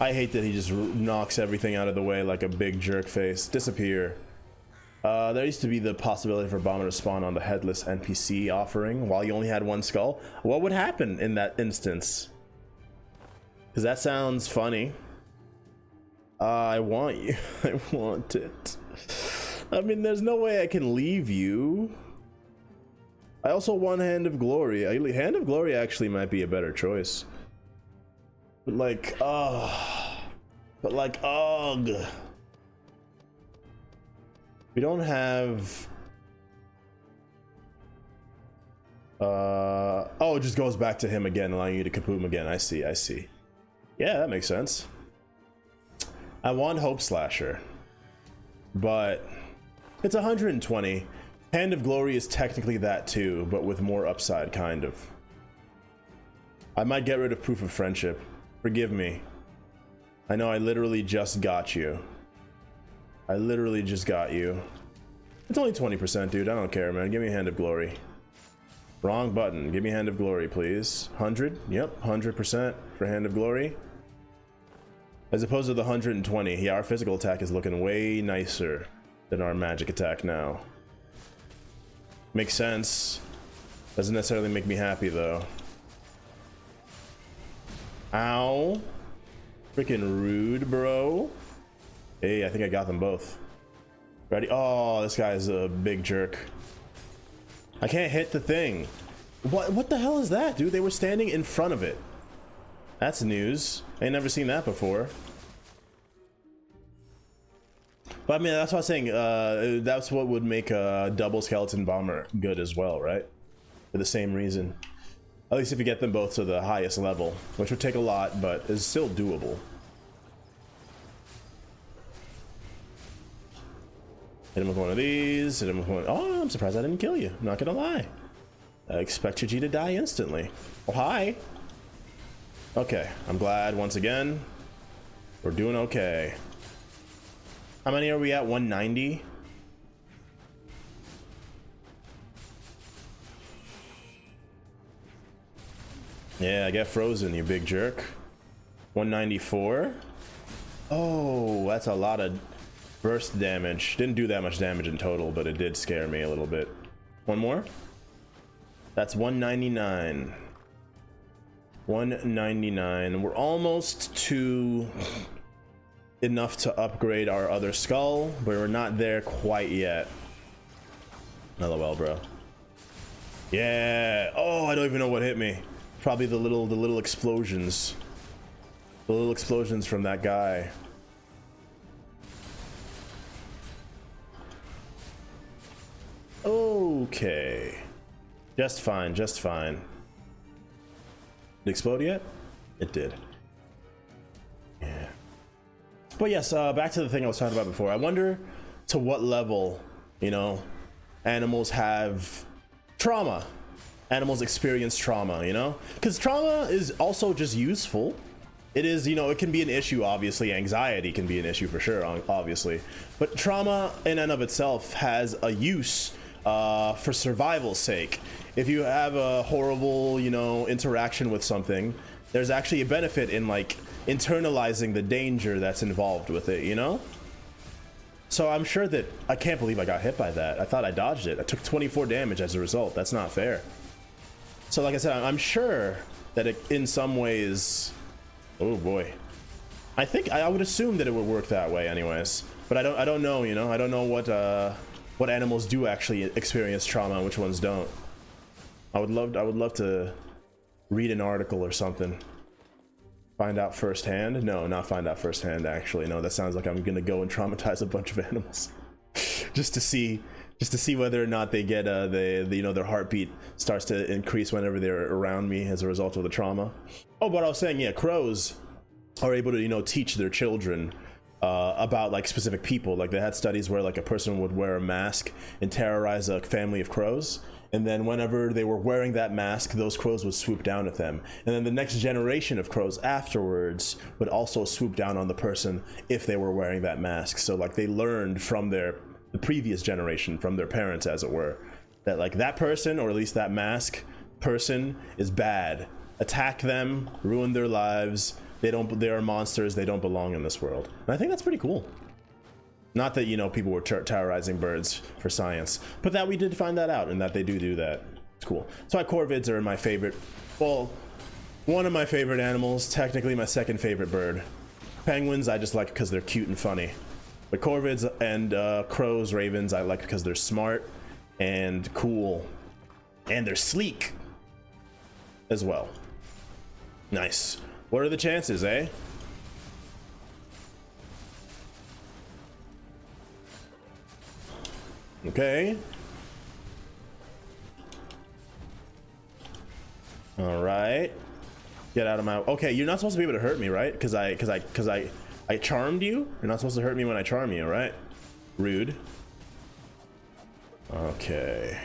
Speaker 1: I hate that he just knocks everything out of the way like a big jerk face. Disappear. There used to be the possibility for Bomber to spawn on the headless NPC offering while you only had 1 skull. What would happen in that instance? Because that sounds funny. I want you. I want it. I mean, there's no way I can leave you. I also want Hand of Glory. Hand of Glory actually might be a better choice. But like, ugh. We don't have... oh, it just goes back to him again, allowing you to kaboom again. I see, I see. Yeah, that makes sense. I want Hope Slasher, but it's 120. Hand of Glory is technically that too, but with more upside, kind of. I might get rid of Proof of Friendship. Forgive me. I know I literally just got you. I literally just got you. It's only 20%, dude. I don't care, man. Give me Hand of Glory. Wrong button. Give me Hand of Glory, please. 100? Yep, 100% for Hand of Glory. As opposed to the 120. Yeah, our physical attack is looking way nicer than our magic attack now. Makes sense. Doesn't necessarily make me happy, though. Ow. Freaking rude, bro. Hey, I think I got them both. Ready? Oh, this guy's a big jerk. I can't hit the thing. What the hell is that, dude? They were standing in front of it. That's news. I ain't never seen that before. But I mean, that's what I was saying. That's what would make a double skeleton bomber good as well, right? For the same reason. At least if you get them both to the highest level, which would take a lot, but is still doable. Hit him with one of these, hit him with one. Oh, I'm surprised I didn't kill you. I'm not gonna lie. I expected you to die instantly. Oh, hi. Okay, I'm glad once again. We're doing okay. How many are we at? 190? Yeah, get frozen, you big jerk. 194. Oh, that's a lot of burst damage. Didn't do that much damage in total, but it did scare me a little bit. One more. That's 199. 199. We're almost to enough to upgrade our other skull, but we're not there quite yet. LOL, bro. Yeah. Oh, I don't even know what hit me. Probably the little explosions. The little explosions from that guy. Okay. Just fine, just fine. Did it explode yet? It did. Yeah. But yes, back to the thing I was talking about before. I wonder to what level, you know, animals have trauma. Animals experience trauma, you know? Because trauma is also just useful. It is, you know, it can be an issue, obviously. Anxiety can be an issue for sure, obviously. But trauma in and of itself has a use for survival's sake. If you have a horrible, you know, interaction with something, there's actually a benefit in like internalizing the danger that's involved with it, you know? So I'm sure that, I can't believe I got hit by that. I thought I dodged it. I took 24 damage as a result. That's not fair. So like I said, I'm sure that it, in some ways, oh boy. I think, I would assume that it would work that way anyways. But I don't know, you know? I don't know what animals do actually experience trauma and which ones don't. I would love to read an article or something. Find out firsthand? No, not find out firsthand actually. No, that sounds like I'm gonna go and traumatize a bunch of animals. just to see whether or not they get you know, their heartbeat starts to increase whenever they're around me as a result of the trauma. Oh, but I was saying, yeah, crows are able to, you know, teach their children about like specific people. Like they had studies where like a person would wear a mask and terrorize a family of crows, and then whenever they were wearing that mask, those crows would swoop down at them, and then the next generation of crows afterwards would also swoop down on the person if they were wearing that mask. So like they learned from the previous generation, from their parents as it were, that like that person, or at least that mask person, is bad. Attack them, ruin their lives. They are monsters. They don't belong in this world. And I think that's pretty cool. Not that, you know, people were terrorizing birds for science, but that we did find that out, and that they do that. It's cool. So corvids are my favorite, well, one of my favorite animals, technically my second favorite bird. Penguins, I just like because they're cute and funny. But corvids and crows, ravens, I like because they're smart and cool. And they're sleek as well. Nice. What are the chances, eh? Okay. All right. Get out of my... Okay, you're not supposed to be able to hurt me, right? Because I charmed you? You're not supposed to hurt me when I charm you, right? Rude. Okay.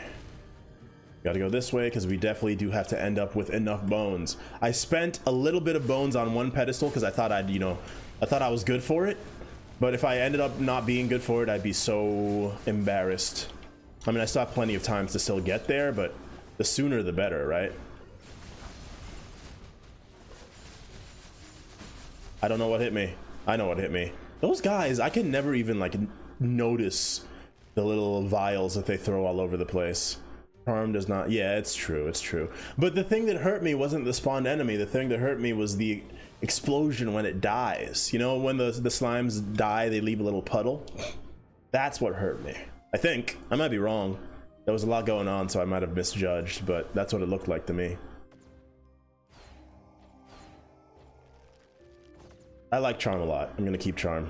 Speaker 1: Gotta go this way because we definitely do have to end up with enough bones. I spent a little bit of bones on one pedestal because I thought I'd, you know, I thought I was good for it. But if I ended up not being good for it, I'd be so embarrassed. I mean, I still have plenty of times to still get there, but the sooner the better, right? I don't know what hit me. I know what hit me. Those guys, I can never even like notice the little vials that they throw all over the place. Harm does not. Yeah, it's true. It's true. But the thing that hurt me wasn't the spawned enemy. The thing that hurt me was the explosion when it dies. You know, when the slimes die, they leave a little puddle. That's what hurt me. I think. I might be wrong. There was a lot going on, so I might have misjudged, but that's what it looked like to me. I like charm a lot. I'm gonna keep charm.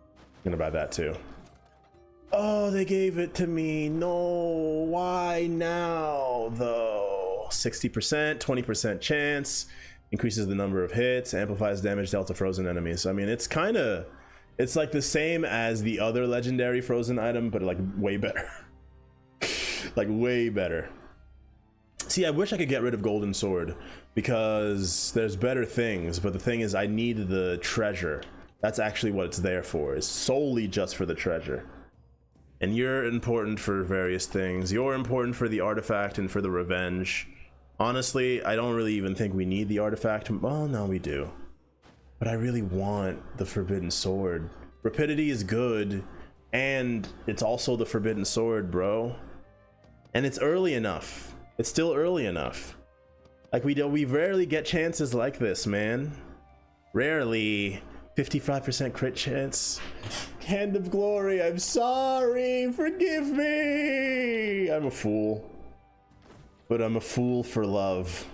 Speaker 1: I'm gonna buy that too. Oh, they gave it to me. No, why now though? 60%, 20% chance, increases the number of hits, amplifies damage dealt to frozen enemies. I mean, it's kind of, it's like the same as the other legendary frozen item, but like way better. Like way better. See, I wish I could get rid of Golden Sword because there's better things, but the thing is I need the treasure. That's actually what it's there for, is solely just for the treasure. And you're important for various things. You're important for the artifact and for the revenge. Honestly, I don't really even think we need the artifact. Well, no, we do. But I really want the Forbidden Sword. Rapidity is good, and it's also the Forbidden Sword, bro. And it's early enough. It's still early enough. Like we rarely get chances like this, man. Rarely. 55% crit chance. Hand of Glory, I'm sorry. Forgive me. I'm a fool. But I'm a fool for love.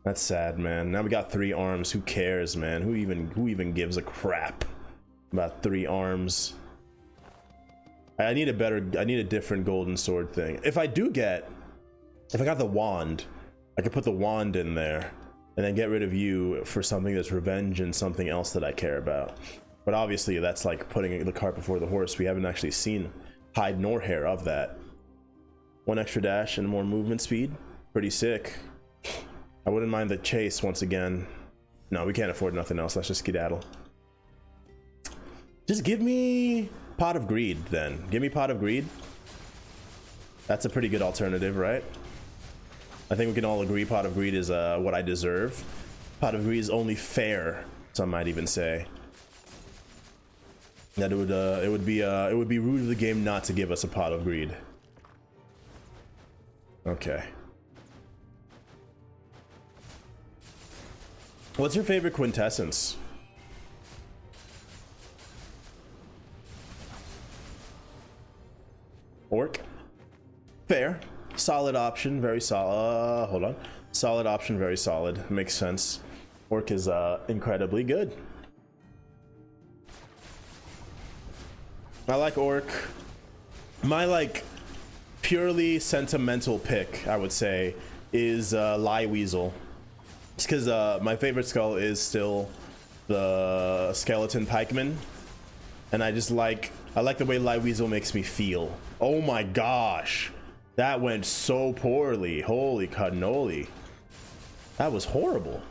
Speaker 1: That's sad, man. Now we got 3 arms. Who cares, man? Who even gives a crap about 3 arms? I need a different Golden Sword thing. If I got the wand, I could put the wand in there and then get rid of you for something that's revenge and something else that I care about. But obviously that's like putting the cart before the horse. We haven't actually seen hide nor hair of that. 1 extra dash and more movement speed. Pretty sick. I wouldn't mind the chase once again. No, we can't afford nothing else. Let's just skedaddle. Just give me Pot of Greed then. Give me Pot of Greed. That's a pretty good alternative, right? I think we can all agree Pot of Greed is what I deserve. Pot of Greed is only fair, some might even say. That it would be rude of the game not to give us a Pot of Greed. Okay. What's your favorite quintessence? Orc. Fair. Solid option, very solid. Hold on. Solid option, very solid. Makes sense. Orc is incredibly good. I like Orc. My like purely sentimental pick, I would say, is Lie Weasel. Just because my favorite skull is still the skeleton pikeman, and I like the way Lie Weasel makes me feel. Oh my gosh, that went so poorly. Holy cannoli, that was horrible.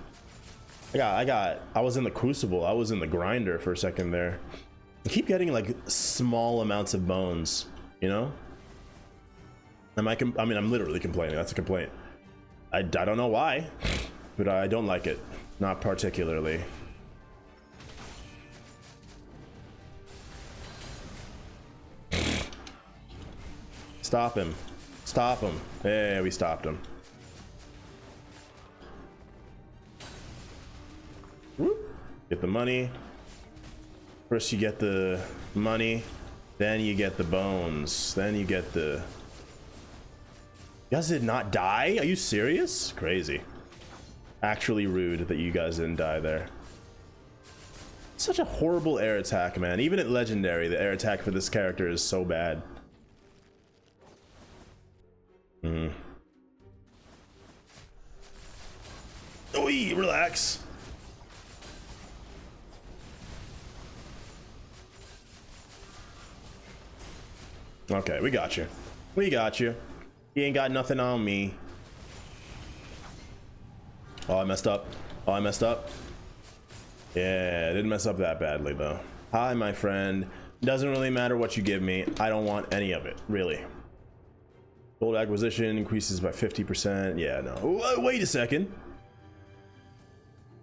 Speaker 1: I was in the crucible. I was in the grinder for a second there. I keep getting like small amounts of bones, you know. I mean, I'm literally complaining. That's a complaint. I don't know why, but I don't like it. Not particularly. Stop him. Stop him. Hey, we stopped him. Whoop. Get the money. First you get the money, then you get the bones, then you get the... You guys did not die? Are you serious? Crazy. Actually rude that you guys didn't die there. Such a horrible air attack, man. Even at legendary, the air attack for this character is so bad. Oi, relax. Okay, we got you. We got you. You ain't got nothing on me. Oh, I messed up. Oh, I messed up. Yeah, didn't mess up that badly, though. Hi, my friend. Doesn't really matter what you give me. I don't want any of it, really. Gold acquisition increases by 50%. Yeah, no. Wait a second.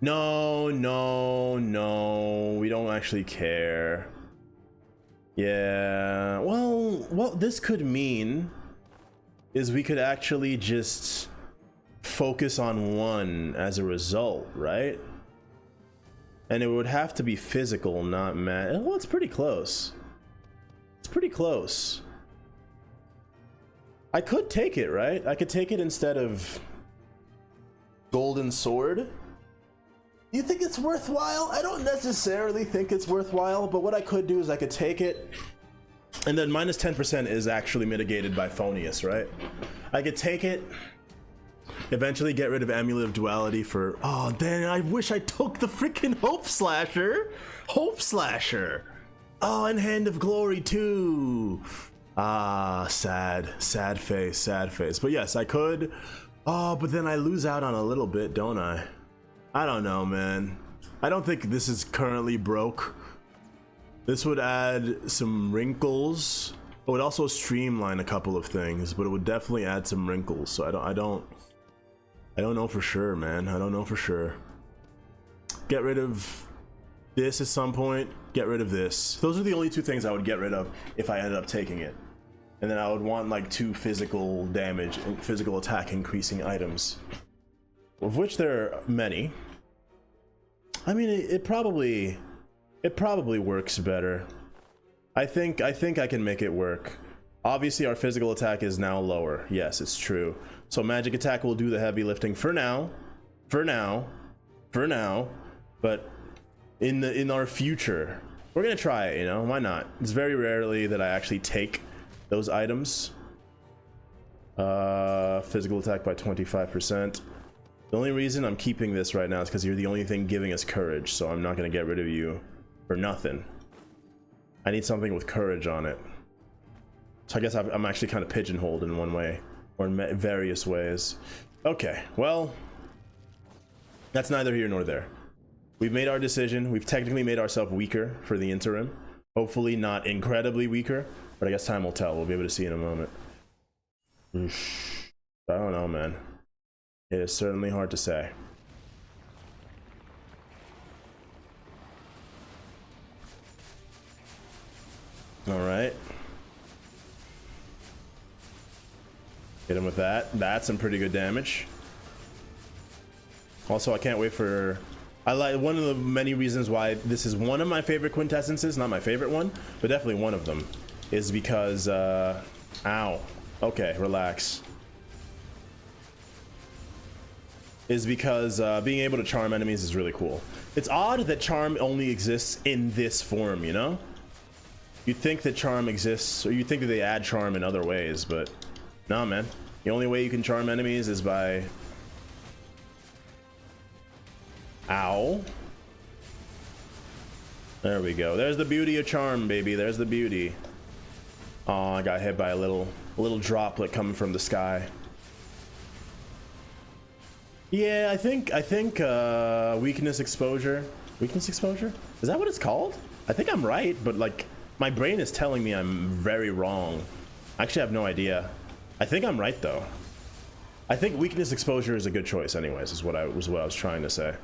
Speaker 1: No, no, no. We don't actually care. Yeah, well, what this could mean is we could actually just focus on one as a result, right? And it would have to be physical, not mad. Well, it's pretty close. It's pretty close. I could take it, right? I could take it instead of golden sword. You think it's worthwhile? I don't necessarily think it's worthwhile, but what I could do is I could take it, and then minus 10% is actually mitigated by Phonius, right? I could take it, eventually get rid of Amulet of Duality for... Oh, then I wish I took the freaking Hope Slasher! Hope Slasher! Oh, and Hand of Glory too! Ah, sad. Sad face, sad face. But yes, I could. Oh, but then I lose out on a little bit, don't I? I don't know, man. I don't think this is currently broke. This would add some wrinkles. It would also streamline a couple of things, but it would definitely add some wrinkles. So I don't know for sure, man. I don't know for sure. Get rid of this at some point. Get rid of this. Those are the only two things I would get rid of if I ended up taking it. And then I would want like 2 physical damage and physical attack increasing items, of which there are many. I mean, it probably works better. I think I can make it work. Obviously, our physical attack is now lower. Yes, it's true. So magic attack will do the heavy lifting for now. For now. But in our future, we're gonna try it. You know, why not? It's very rarely that I actually take those items. Physical attack by 25%. The only reason I'm keeping this right now is because you're the only thing giving us courage, so I'm not going to get rid of you for nothing. I need something with courage on it. So I guess I'm actually kind of pigeonholed in one way, or in various ways. Okay, well, that's neither here nor there. We've made our decision. We've technically made ourselves weaker for the interim. Hopefully not incredibly weaker, but I guess time will tell. We'll be able to see in a moment. I don't know, man. It is certainly hard to say. All right. Hit him with that. That's some pretty good damage. Also, I can't wait for... I like one of the many reasons why this is one of my favorite quintessences, not my favorite one, but definitely one of them, is because, ow. Okay, relax. Is because being able to charm enemies is really cool. It's odd that charm only exists in this form, you know? You'd think that charm exists, or you'd think that they add charm in other ways, but nah, man. The only way you can charm enemies is by... Ow. There we go. There's the beauty of charm, baby. There's the beauty. Oh, I got hit by a little droplet coming from the sky. Yeah, I think weakness exposure. Weakness exposure? Is that what it's called? I think I'm right, but like my brain is telling me I'm very wrong. I actually have no idea. I think I'm right though. I think weakness exposure is a good choice anyways, is what I was trying to say.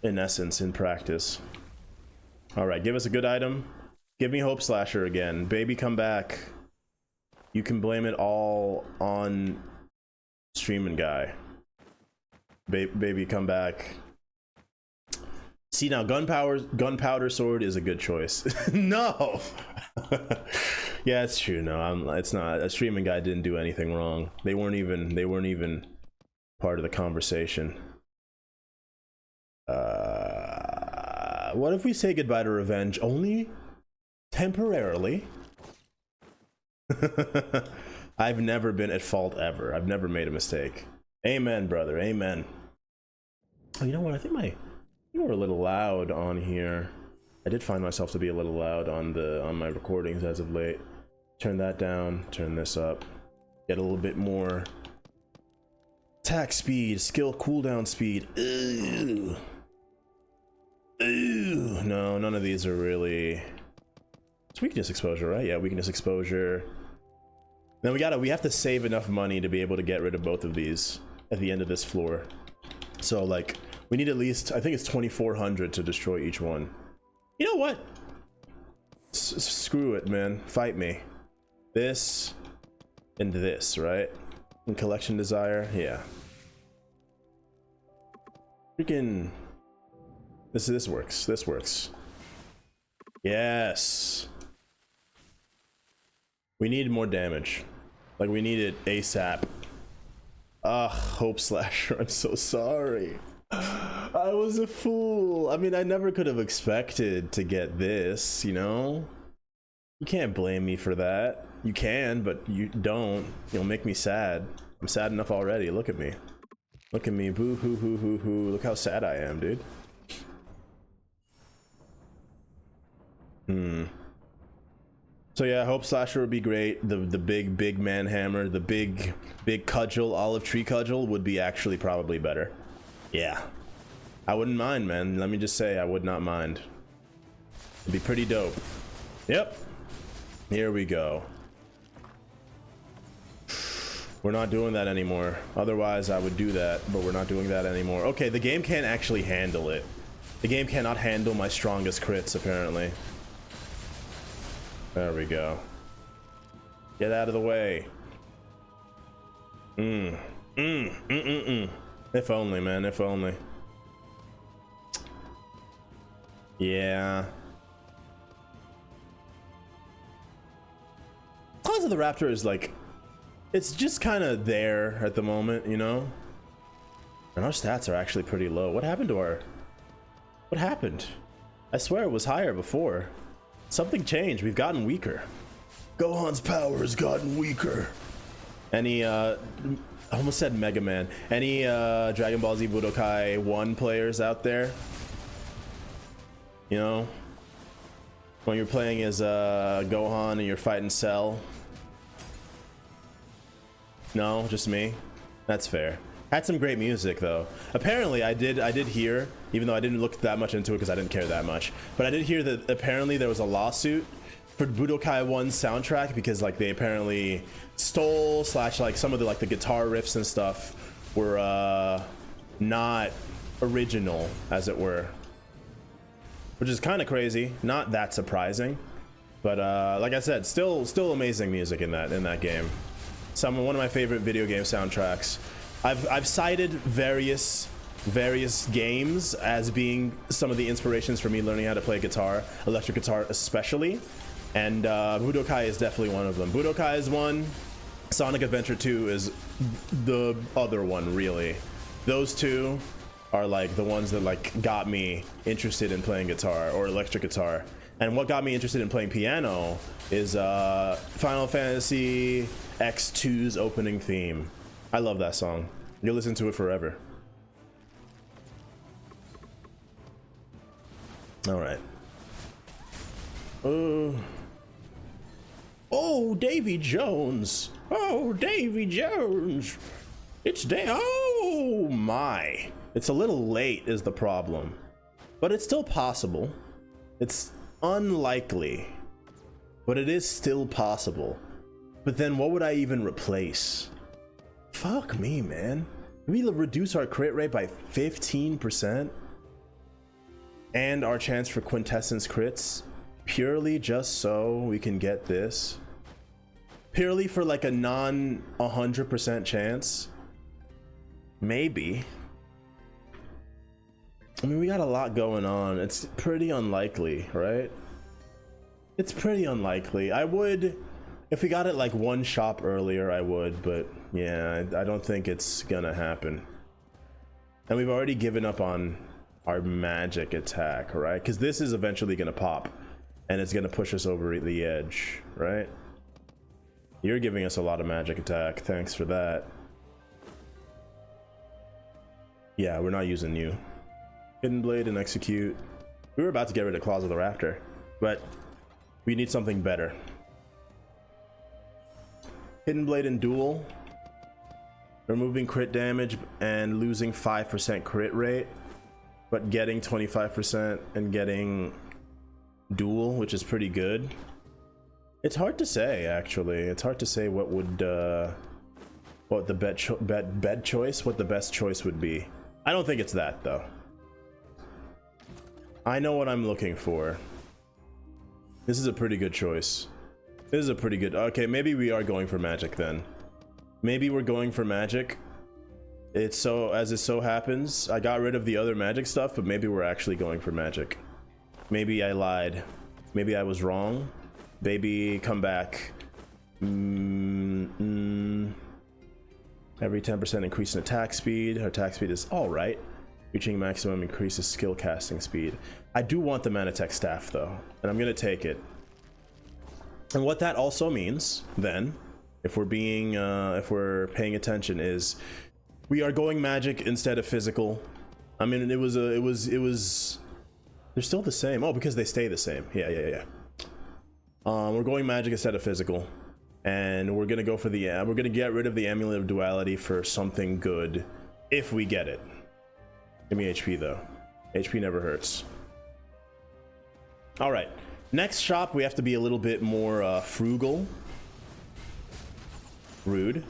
Speaker 1: In essence, in practice. All right, give us a good item. Give me Hope Slasher again. Baby, come back. You can blame it all on streaming guy. Baby, come back. See, now gunpowder sword is a good choice. No. Yeah, it's true. No, it's not. A streaming guy didn't do anything wrong. They weren't even part of the conversation. What if we say goodbye to revenge only temporarily? I've never been at fault ever. I've never made a mistake. Amen, brother. Amen. Oh, you know what? I think we're a little loud on here. I did find myself to be a little loud on my recordings as of late. Turn that down. Turn this up. Get a little bit more attack speed, skill cooldown speed. Ooh. Ooh. No, none of these are really. It's weakness exposure, right? Yeah, weakness exposure. Then we have to save enough money to be able to get rid of both of these at the end of this floor. So like we need at least, I think it's 2,400 to destroy each one. You know what? Screw it, man. Fight me. This and this, right? And collection desire, yeah. Freaking. This works. This works. Yes. We need more damage. Like we need it ASAP. Ugh, Hope Slasher, I'm so sorry. I was a fool. I mean, I never could have expected to get this, you know? You can't blame me for that. You can, but you don't. You'll make me sad. I'm sad enough already. Look at me. Look at me. Boo hoo hoo hoo hoo. Look how sad I am, dude. So yeah, Hope Slasher would be great. The big man hammer, the big cudgel, olive tree cudgel would be actually probably better. Yeah. I wouldn't mind, man. Let me just say I would not mind. It'd be pretty dope. Yep. Here we go. We're not doing that anymore. Otherwise, I would do that, but we're not doing that anymore. Okay, the game can't actually handle it. The game cannot handle my strongest crits, apparently. There we go. Get out of the way. If only, man, if only. Yeah. Claws of the Raptor is like, it's just kind of there at the moment, you know? And our stats are actually pretty low. What happened to our... What happened? I swear it was higher before. Something changed. We've gotten weaker. Gohan's power has gotten weaker. Any, I almost said Mega Man. Any, Dragon Ball Z Budokai 1 players out there? You know? When you're playing as, Gohan and you're fighting Cell? No, just me? That's fair. Had some great music though. Apparently I did hear, even though I didn't look that much into it because I didn't care that much, but I did hear that apparently there was a lawsuit for Budokai 1's soundtrack because like they apparently stole / like some of the like the guitar riffs and stuff were not original, as it were. Which is kind of crazy, not that surprising. But like I said, still amazing music in that game. One of my favorite video game soundtracks. I've cited various games as being some of the inspirations for me learning how to play guitar, electric guitar especially, and Budokai is definitely one of them. Budokai is one, Sonic Adventure 2 is the other one, really. Those two are like the ones that like got me interested in playing guitar or electric guitar. And what got me interested in playing piano is Final Fantasy X2's opening theme. I love that song. You'll listen to it forever. All right. Oh, Davy Jones. Oh, Davy Jones. It's oh my. It's a little late is the problem, but it's still possible. It's unlikely, but it is still possible. But then what would I even replace? Fuck me, man. We reduce our crit rate by 15% and our chance for quintessence crits purely just so we can get this. Purely for like a non 100% chance. Maybe. I mean, we got a lot going on. It's pretty unlikely, right? It's pretty unlikely. I would, if we got it like one shop earlier, I would, but yeah, I don't think it's gonna happen. And we've already given up on our magic attack, right? Because this is eventually gonna pop and it's gonna push us over the edge, right? You're giving us a lot of magic attack. Thanks for that. Yeah, we're not using you. Hidden Blade and Execute. We were about to get rid of Claws of the Raptor, but we need something better. Hidden Blade and Duel. Removing crit damage and losing 5% crit rate, but getting 25% and getting Duel, which is pretty good. It's hard to say, actually. It's hard to say what would what the what the best choice would be. I don't think it's that though. I know what I'm looking for. This is a pretty good choice. This is a pretty good. Okay, maybe we are going for magic then. Maybe we're going for magic. It's so, as it so happens, I got rid of the other magic stuff, but maybe we're actually going for magic. Maybe I lied. Maybe I was wrong. Baby, come back. Every 10% increase in attack speed. Her attack speed is alright. Reaching maximum increases skill casting speed. I do want the Manatech staff though, and I'm gonna take it. And what that also means then, if we're being if we're paying attention, is we are going magic instead of physical. I mean, it was they're still the same. Oh, because they stay the same. Yeah. We're going magic instead of physical, and we're gonna go for the we're gonna get rid of the Amulet of Duality for something good if we get it. Give me HP though. HP never hurts. All right, next shop we have to be a little bit more frugal. Rude.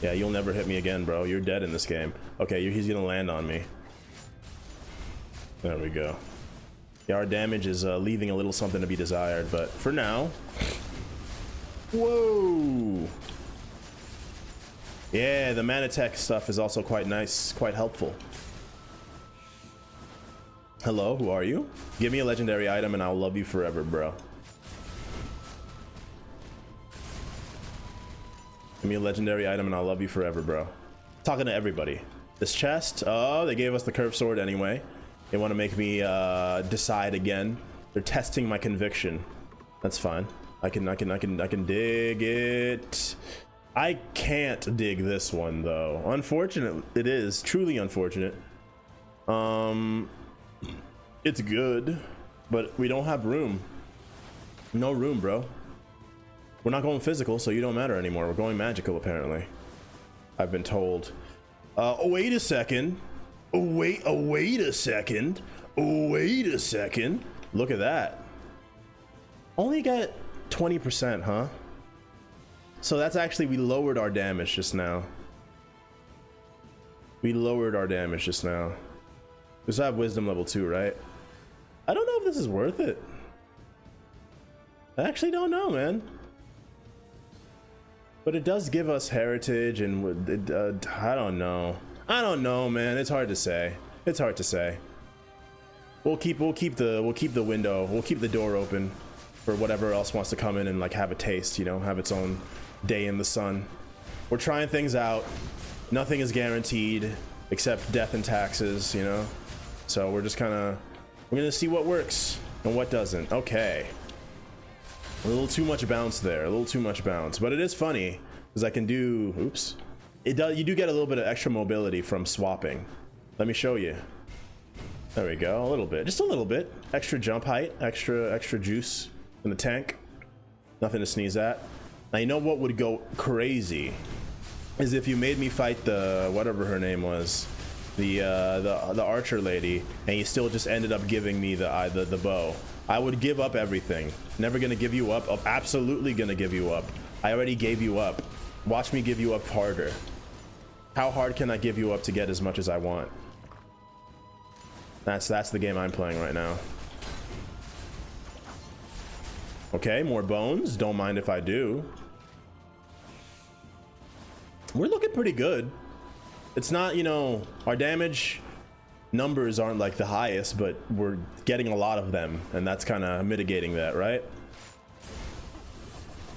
Speaker 1: Yeah, you'll never hit me again, bro. You're dead in this game. Okay, he's gonna land on me. There we go. Yeah, our damage is leaving a little something to be desired, but for now. Whoa! Yeah, the Manatech stuff is also quite nice, quite helpful. Hello, who are you? Give me a legendary item and I'll love you forever, bro. Give me a legendary item and I'll love you forever, bro. Talking to everybody. This chest, oh, they gave us the curved sword anyway. They want to make me decide again. They're testing my conviction. That's fine. I can dig it. I can't dig this one though. Unfortunate. It is truly unfortunate. It's good, but we don't have room. No room, bro. We're not going physical, so you don't matter anymore. We're going magical, apparently. I've been told. Oh, wait a second. Wait a second. Wait a second. Look at that. Only got 20%, huh? So that's actually, we lowered our damage just now. We lowered our damage just now. We still have wisdom level 2, right? I don't know if this is worth it. I actually don't know, man. But it does give us heritage, and I don't know. I don't know, man. It's hard to say. It's hard to say. We'll keep the window. We'll keep the door open for whatever else wants to come in and like have a taste, you know, have its own day in the sun. We're trying things out. Nothing is guaranteed except death and taxes, you know. So we're just kind of, we're gonna see what works and what doesn't. Okay. A little too much bounce there, a little too much bounce, but it is funny because I can do, oops. It does, you do get a little bit of extra mobility from swapping. Let me show you. There we go, a little bit, just a little bit. Extra jump height, extra juice in the tank. Nothing to sneeze at. Now you know what would go crazy is if you made me fight the, whatever her name was, the archer lady, and you still just ended up giving me the bow. I would give up everything. Never gonna give you up. Absolutely gonna give you up. I already gave you up. Watch me give you up harder. How hard can I give you up to get as much as I want? That's the game I'm playing right now. Okay, more bones. Don't mind if I do. We're looking pretty good. It's not, you know, our damage numbers aren't like the highest, but we're getting a lot of them, and that's kind of mitigating that, right?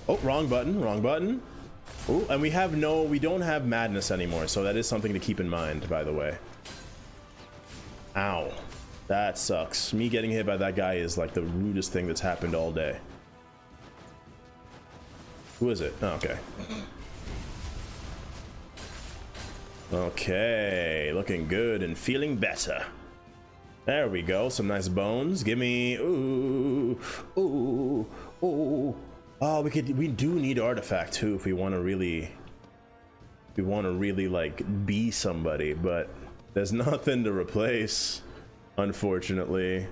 Speaker 1: Oh, wrong button, wrong button. Oh, and we don't have madness anymore, so that is something to keep in mind, by the way. Ow. That sucks. Me getting hit by that guy is like the rudest thing that's happened all day. Who is it? Oh, okay. Okay, looking good and feeling better. There we go. Some nice bones. Give me. Ooh, ooh, ooh. Oh, we do need artifact too if we want to really like be somebody, but there's nothing to replace, unfortunately.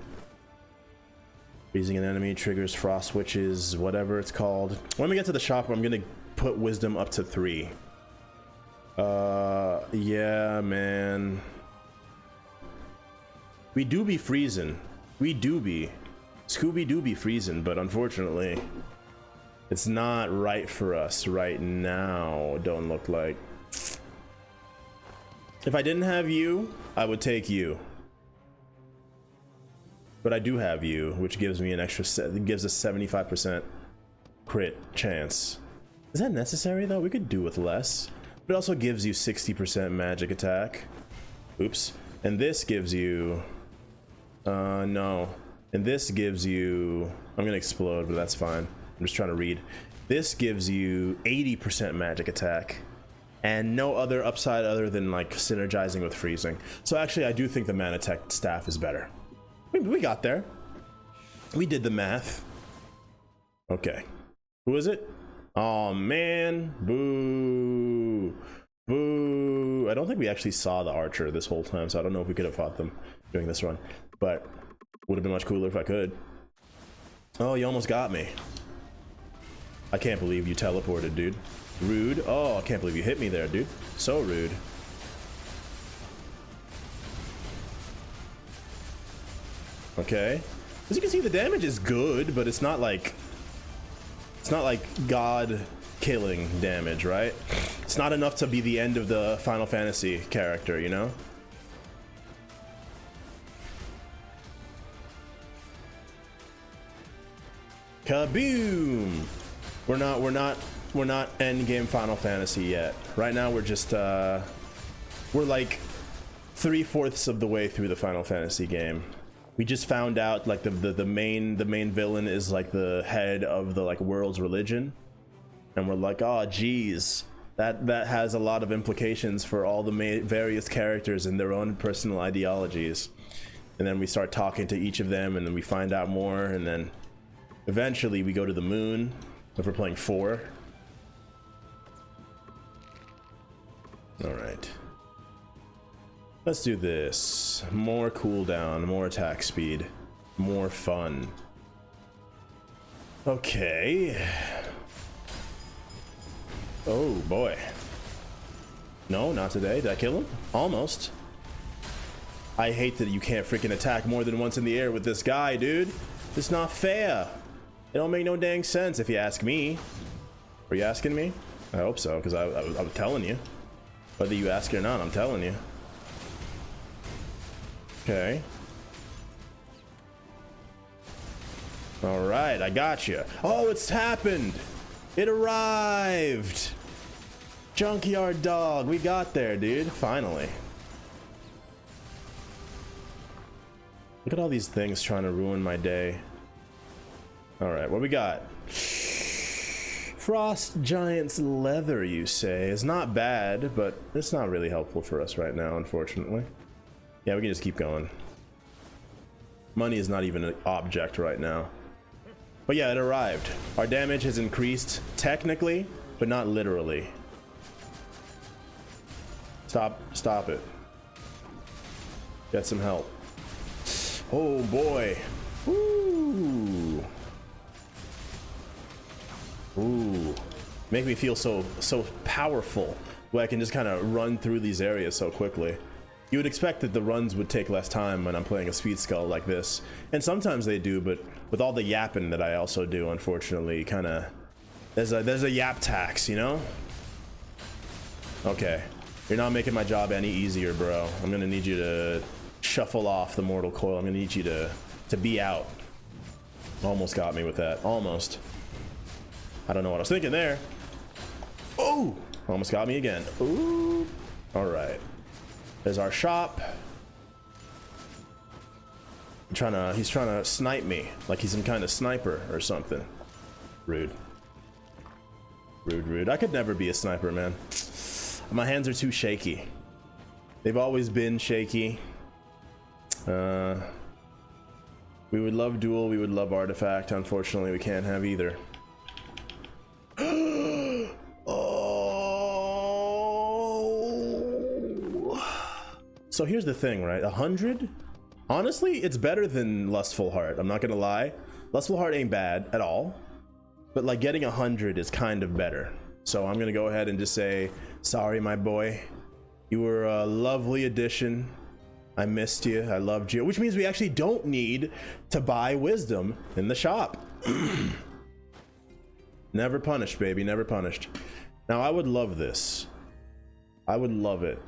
Speaker 1: Freezing an enemy triggers frost witches, whatever it's called. When we get to the shop, I'm gonna put wisdom up to 3. Yeah, man. We do be freezing. We do be. Scooby do be freezing, but unfortunately, it's not right for us right now, don't look like. If I didn't have you, I would take you. But I do have you, which gives me an extra gives us 75% crit chance. Is that necessary though? We could do with less. But it also gives you 60% magic attack. Oops. And this gives you no. And this gives you, I'm gonna explode, but that's fine. I'm just trying to read. This gives you 80% magic attack and no other upside other than like synergizing with freezing. So actually I do think the mana tech staff is better. We got there. We did the math. Okay. Who is it? Oh man. Boo. Boo. I don't think we actually saw the archer this whole time, so I don't know if we could have fought them during this run. But would have been much cooler if I could. Oh, you almost got me. I can't believe you teleported, dude. Rude. Oh, I can't believe you hit me there, dude. So rude. Okay. As you can see, the damage is good, but it's not like god killing damage, right? It's not enough to be the end of the Final Fantasy character, you know? Kaboom! We're not end game Final Fantasy yet. Right now we're just we're like 3/4 of the way through the Final Fantasy game. We just found out like the main villain is like the head of the like world's religion, and we're like, oh geez, that has a lot of implications for all the various characters and their own personal ideologies. And then we start talking to each of them, and then we find out more, and then eventually we go to the moon if we're playing 4. All right. Let's do this. More cooldown, more attack speed, more fun. Okay. Oh boy. No, not today. Did I kill him? Almost. I hate that you can't freaking attack more than once in the air with this guy, dude. It's not fair. It don't make no dang sense if you ask me. Are you asking me? I hope so, because I'm telling you. Whether you ask it or not, I'm telling you. Okay. All right, I got you. Oh, it's happened. It arrived. Junkyard dog. We got there, dude. Finally. Look at all these things trying to ruin my day. All right, what we got? Frost Giant's leather, you say? Is not bad, but it's not really helpful for us right now, unfortunately. Yeah, we can just keep going. Money is not even an object right now. But yeah, it arrived. Our damage has increased technically, but not literally. Stop it. Get some help. Oh boy. Ooh. Ooh. Make me feel so powerful, where I can just kind of run through these areas so quickly. You would expect that the runs would take less time when I'm playing a speed skull like this, and sometimes they do, but with all the yapping that I also do, unfortunately, kind of there's a yap tax, you know? Okay, you're not making my job any easier, bro. I'm gonna need you to shuffle off the mortal coil. I'm gonna need you to be out. Almost got me with that. Almost. I don't know what I was thinking there. Oh, almost got me again. Ooh. All right. There's our shop. He's trying to snipe me like he's some kind of sniper or something. Rude. Rude, rude. I could never be a sniper, man. My hands are too shaky. They've always been shaky. We would love duel, we would love artifact. Unfortunately, we can't have either. Oh. So here's the thing, right? 100? Honestly, it's better than Lustful Heart. I'm not gonna lie. Lustful Heart ain't bad at all. But like getting 100 is kind of better. So I'm gonna go ahead and just say, sorry, my boy. You were a lovely addition. I missed you. I loved you. Which means we actually don't need to buy wisdom in the shop. Never punished, baby. Never punished. Now I would love this. I would love it,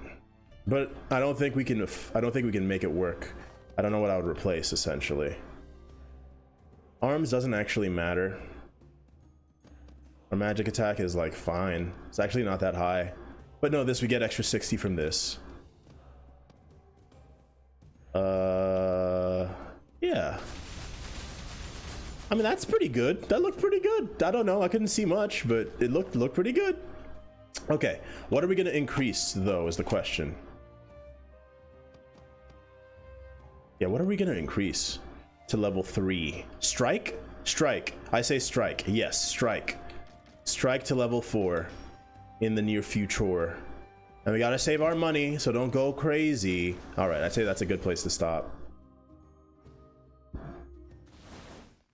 Speaker 1: but I don't think we can. I don't think we can make it work. I don't know what I would replace. Essentially, arms doesn't actually matter. Our magic attack is like fine. It's actually not that high. But no, this we get extra 60 from this. Yeah. I mean, that's pretty good. That looked pretty good. I don't know. I couldn't see much, but it looked pretty good. Okay, what are we gonna increase though is the question. Yeah, what are we gonna increase to level 3? Strike? Strike. I say strike. Yes, strike. Strike to level 4 in the near future. And we gotta save our money, so don't go crazy. All right, I'd say that's a good place to stop.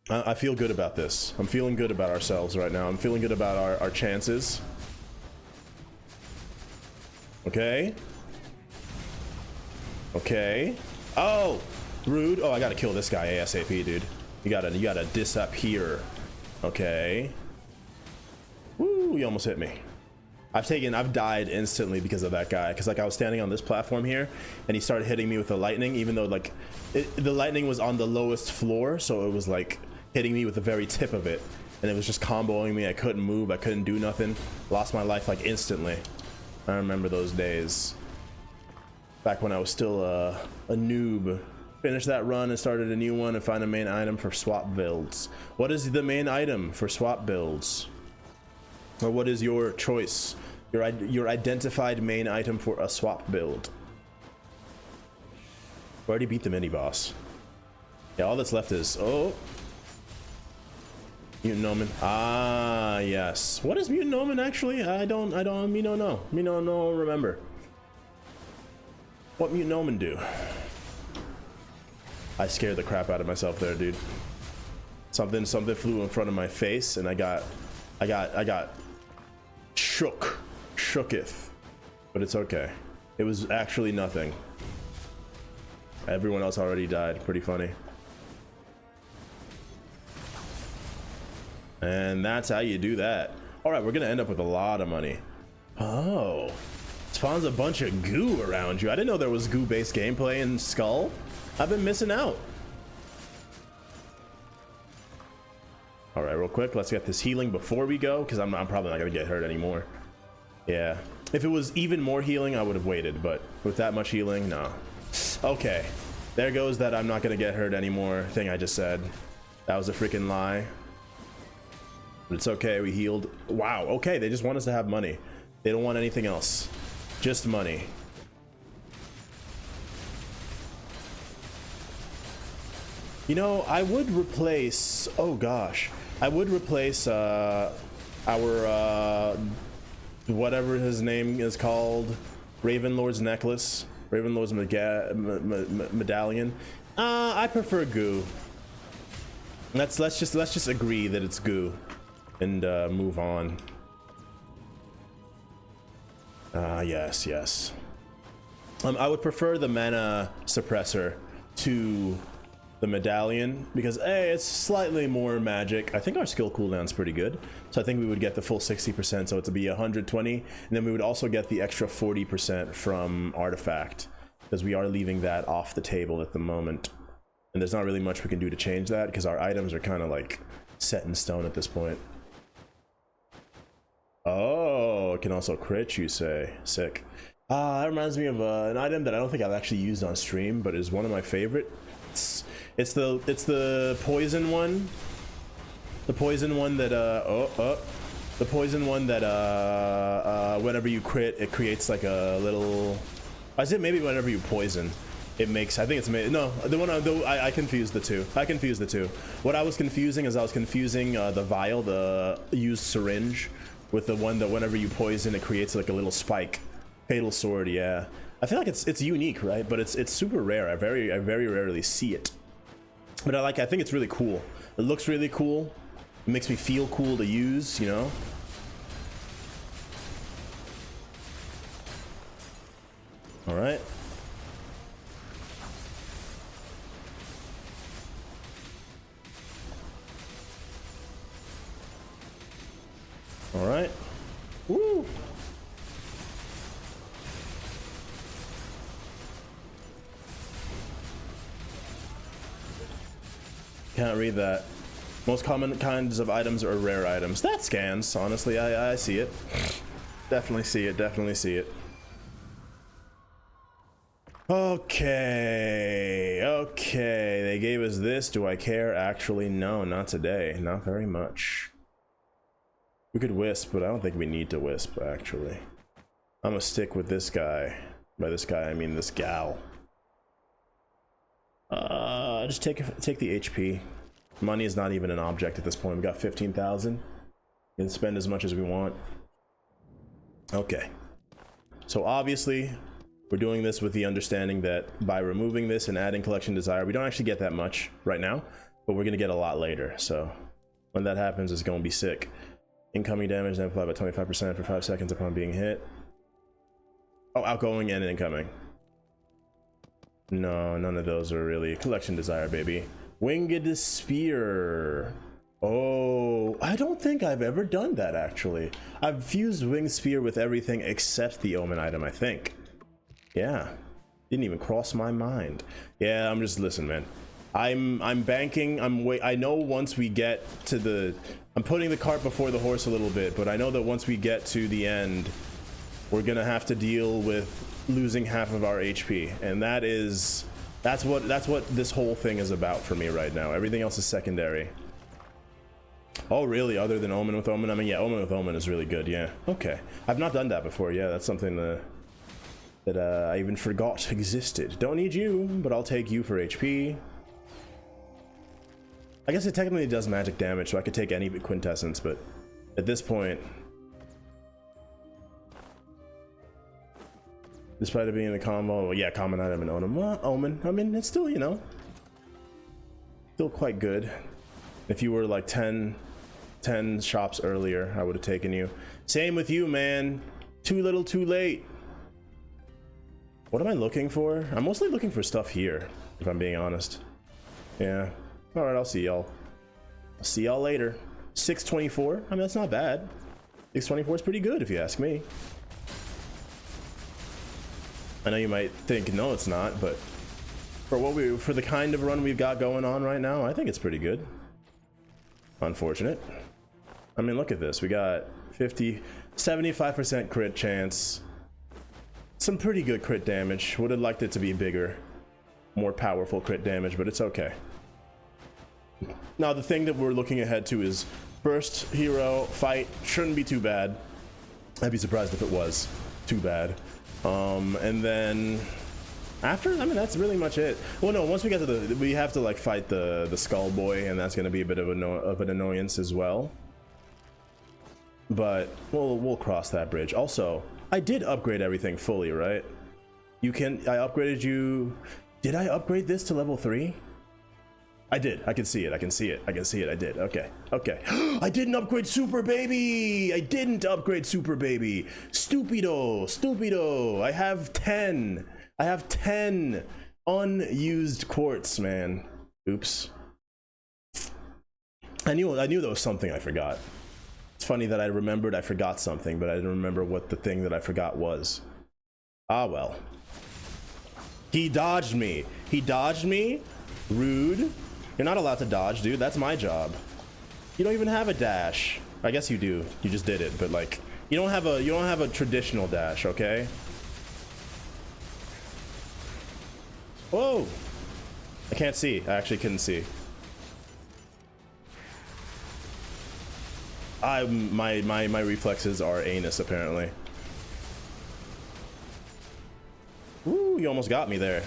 Speaker 1: I feel good about this. I'm feeling good about ourselves right now. I'm feeling good about our chances. Okay. Okay. Oh, rude. Oh, I gotta kill this guy ASAP, dude. You gotta disappear. Okay. Woo, you almost hit me. I've died instantly because of that guy, because like I was standing on this platform here and he started hitting me with the lightning, even though like the lightning was on the lowest floor, so it was like hitting me with the very tip of it, and it was just comboing me. I couldn't move, I couldn't do nothing. Lost my life like instantly. I remember those days back when I was still a noob. Finished that run and started a new one and find a main item for swap builds. What is the main item for swap builds? Or what is your choice? Your identified main item for a swap build. We already beat the mini boss. Yeah, all that's left is Mutant Omen. Ah, yes. What is Mutant Omen actually? Me don't know, remember. What Mutant Omen do? I scared the crap out of myself there, dude. Something flew in front of my face and I got shooketh, but it's okay. It was actually nothing. Everyone else already died. Pretty funny. And that's how you do that. All right, we're gonna end up with a lot of money. Oh, spawns a bunch of goo around you. I didn't know there was goo-based gameplay in Skul. I've been missing out. All right, real quick, let's get this healing before we go, because I'm probably not gonna get hurt anymore. Yeah, if it was even more healing, I would have waited, but with that much healing, no. Okay, there goes that I'm not gonna get hurt anymore thing I just said. That was a freaking lie. But it's okay, we healed. Wow, okay, they just want us to have money. They don't want anything else, just money. You know, I would replace, oh gosh, I would replace our whatever his name is called, Ravenlord's necklace, Ravenlord's medallion. I prefer goo. Let's just agree that it's goo and move on. Yes. I would prefer the mana suppressor to the medallion because it's slightly more magic. I think our skill cooldown's pretty good, so I think we would get the full 60%, so it would be 120, and then we would also get the extra 40% from artifact. because we are leaving that off the table at the moment. And there's not really much we can do to change that because our items are kind of like set in stone at this point. Oh, it can also crit, you say. Sick. That reminds me of an item that I don't think I've actually used on stream, but is one of my favorite. It's the poison one. The poison one that the poison one that whenever you crit, it creates like a little. I said maybe whenever you poison, it makes. I think it's made. No, the one I confused the two. I confused the two. What I was confusing is I was confusing the vial, the used syringe, with the one that whenever you poison, it creates like a little spike. Fatal sword, yeah. I feel like it's unique, right? But it's super rare. I very rarely see it. But I think it's really cool. It looks really cool. It makes me feel cool to use, you know? All right. All right. Woo! Can't read that. Most common kinds of items are rare items. That scans, honestly. I see it. Definitely see it. Definitely see it. Okay. Okay. They gave us this. Do I care? Actually, no, not today. Not very much. We could wisp, but I don't think we need to wisp, actually. I'm gonna stick with this guy. By this guy, I mean this gal. Just take the HP. Money is not even an object at this point. We've got 15,000. We can spend as much as we want. Okay. So obviously, we're doing this with the understanding that by removing this and adding collection desire, we don't actually get that much right now, but we're gonna get a lot later. So when that happens, it's gonna be sick. Incoming damage amplified by 25% for 5 seconds upon being hit. Oh, outgoing and incoming. No, none of those are really collection desire, baby. Winged Spear. Oh, I don't think I've ever done that, actually. I've fused Winged Spear with everything except the Omen item, I think. Yeah, didn't even cross my mind. Yeah, I'm just, listen, man. I'm banking, I know once we get to the, I'm putting the cart before the horse a little bit, but I know that once we get to the end, we're gonna have to deal with losing half of our HP, and that's what this whole thing is about for me right now. Everything else is secondary. Oh, really? Other than Omen with Omen? I mean, yeah, Omen with Omen is really good, yeah. Okay. I've not done that before, yeah, that's something that I even forgot existed. Don't need you, but I'll take you for HP. I guess it technically does magic damage, so I could take any quintessence, but at this point, despite it being in the combo, well, yeah, common item and Omen. I mean, it's still, you know, still quite good. If you were like 10 shops earlier, I would have taken you. Same with you, man. Too little, too late. What am I looking for? I'm mostly looking for stuff here, if I'm being honest. Yeah. All right, I'll see y'all. I'll see y'all later. 624. I mean, that's not bad. 624 is pretty good, if you ask me. I know you might think, no, it's not, but for the kind of run we've got going on right now, I think it's pretty good. Unfortunate. I mean, look at this. We got 75% crit chance. Some pretty good crit damage. Would have liked it to be bigger, more powerful crit damage, but it's okay. Now, the thing that we're looking ahead to is first hero fight. Shouldn't be too bad. I'd be surprised if it was too bad. And then after, I mean, that's really much it. Well, no, once we get to we have to like fight the Skull Boy, and that's going to be a bit of an annoyance as well. But we'll cross that bridge. Also, I did upgrade everything fully, right? I upgraded you. Did I upgrade this to level 3? I did. I can see it. I can see it. I can see it. I did. Okay. Okay. I didn't upgrade Super Baby. I didn't upgrade Super Baby. Stupido. Stupido. I have 10. I have 10 unused quartz, man. Oops. I knew there was something I forgot. It's funny that I remembered I forgot something, but I didn't remember what the thing that I forgot was. Ah, well. He dodged me. He dodged me. Rude. You're not allowed to dodge, dude. That's my job. You don't even have a dash. I guess you do. You just did it, but like, you don't have a traditional dash, okay? Whoa! I can't see. I actually couldn't see. My reflexes are anus apparently. Ooh, you almost got me there.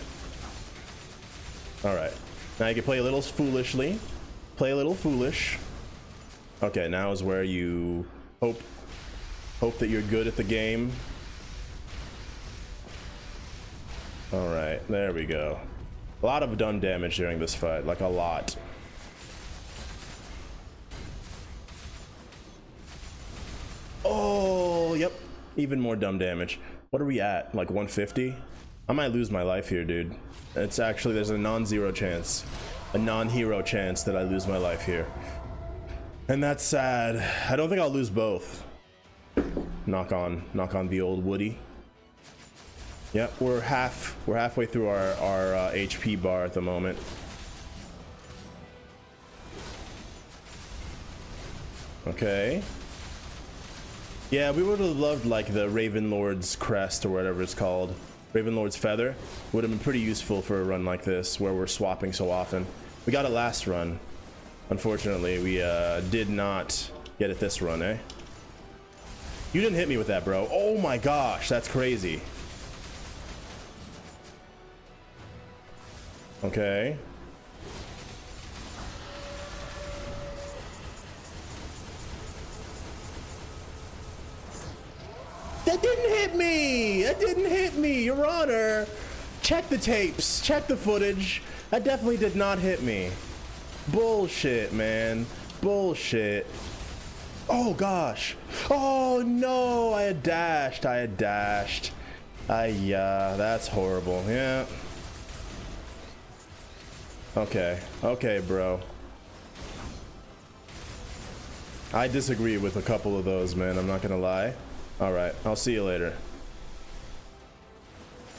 Speaker 1: All right, now you can play a little foolishly. Play a little foolish. Okay, now is where you hope that you're good at the game. All right, there we go. A lot of done damage during this fight, like a lot. Oh, yep. Even more dumb damage. What are we at? Like 150? I might lose my life here, dude. It's actually, there's a non-zero chance. A non-hero chance that I lose my life here. And that's sad. I don't think I'll lose both. Knock on the old Woody. Yep, we're halfway through our HP bar at the moment. Okay. Yeah, we would have loved like the Raven Lord's crest or whatever it's called. Raven Lord's feather would have been pretty useful for a run like this where we're swapping so often. We got it last run. Unfortunately, we did not get it this run, eh? You didn't hit me with that, bro. Oh my gosh, that's crazy. Okay. That didn't hit me! That didn't hit me, Your Honor! Check the tapes, check the footage. That definitely did not hit me. Bullshit, man. Bullshit. Oh gosh. Oh no, I had dashed. Yeah, that's horrible. Yeah. Okay, bro. I disagree with a couple of those, man. I'm not gonna lie. All right, I'll see you later.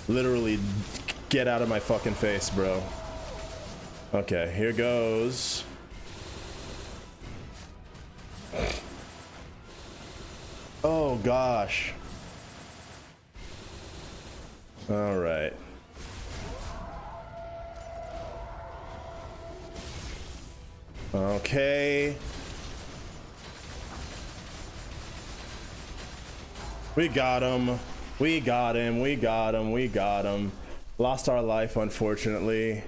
Speaker 1: Literally, get out of my fucking face, bro. Okay, here goes. Oh gosh. All right. Okay. We got him. We got him. Lost our life, unfortunately.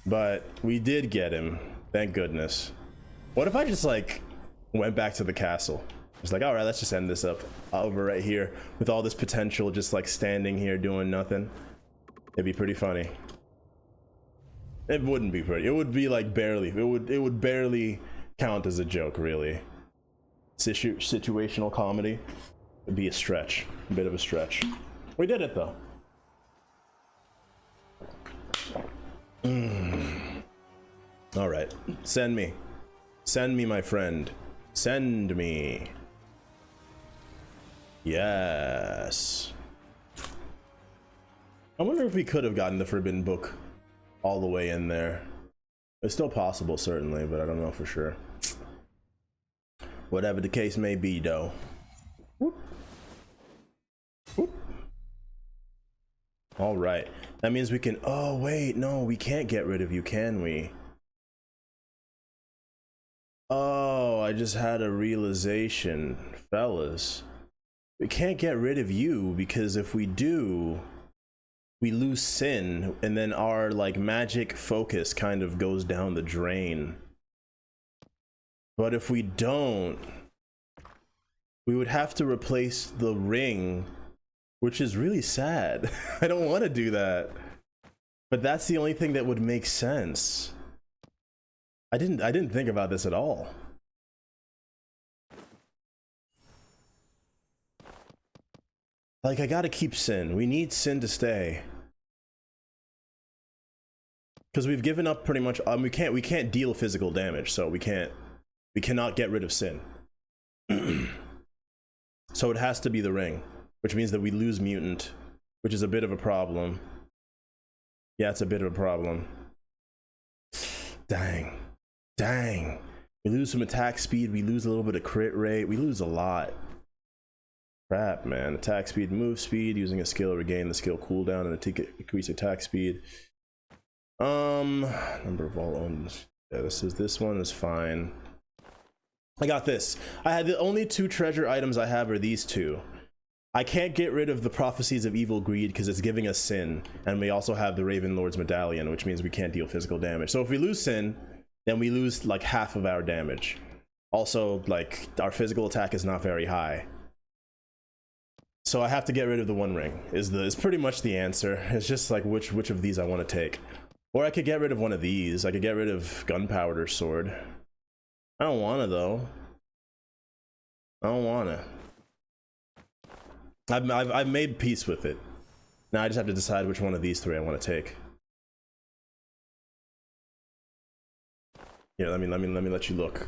Speaker 1: But we did get him. Thank goodness. What if I just like went back to the castle? It's like, all right, let's just end this up over right here with all this potential just like standing here doing nothing. It'd be pretty funny. It wouldn't be pretty. It would be like barely. It would barely count as a joke, really. Situational comedy. It'd be a stretch. A bit of a stretch. We did it though. All right. Send me. Send me, my friend. Send me. Yes. I wonder if we could have gotten the Forbidden Book all the way in there. It's still possible, certainly, but I don't know for sure. Whatever the case may be, though. Whoop. Whoop. All right. That means we can... Oh, wait. No, we can't get rid of you, can we? Oh, I just had a realization. Fellas. We can't get rid of you because if we do... we lose Sin, and then our like magic focus kind of goes down the drain. But if we don't, we would have to replace the ring, which is really sad. I don't want to do that, but that's the only thing that would make sense. I didn't think about this at all. Like, I gotta keep Sin. We need Sin to stay. Because we've given up pretty much. We can't deal physical damage, so we cannot get rid of Sin. So it has to be the ring, which means that we lose Mutant, which is a bit of a problem. Yeah, it's a bit of a problem. Dang. Dang. We lose some attack speed. We lose a little bit of crit rate. We lose a lot. Crap, man. Attack speed, move speed. Using a skill, regain the skill cooldown and increase attack speed. Number of all owned. Yeah, this one is fine. I got this. I had the only 2 treasure items I have are these 2. I can't get rid of the Prophecies of Evil Greed because it's giving us Sin, and we also have the Raven Lord's Medallion, which means we can't deal physical damage. So if we lose Sin, then we lose like half of our damage. Also, like, our physical attack is not very high. So I have to get rid of the One Ring is pretty much the answer. It's just like which of these I want to take. Or I could get rid of one of these. I could get rid of Gunpowder Sword. I don't want to though. I don't want to. I've made peace with it. Now I just have to decide which one of these 3 I want to take. Yeah, let me let you look.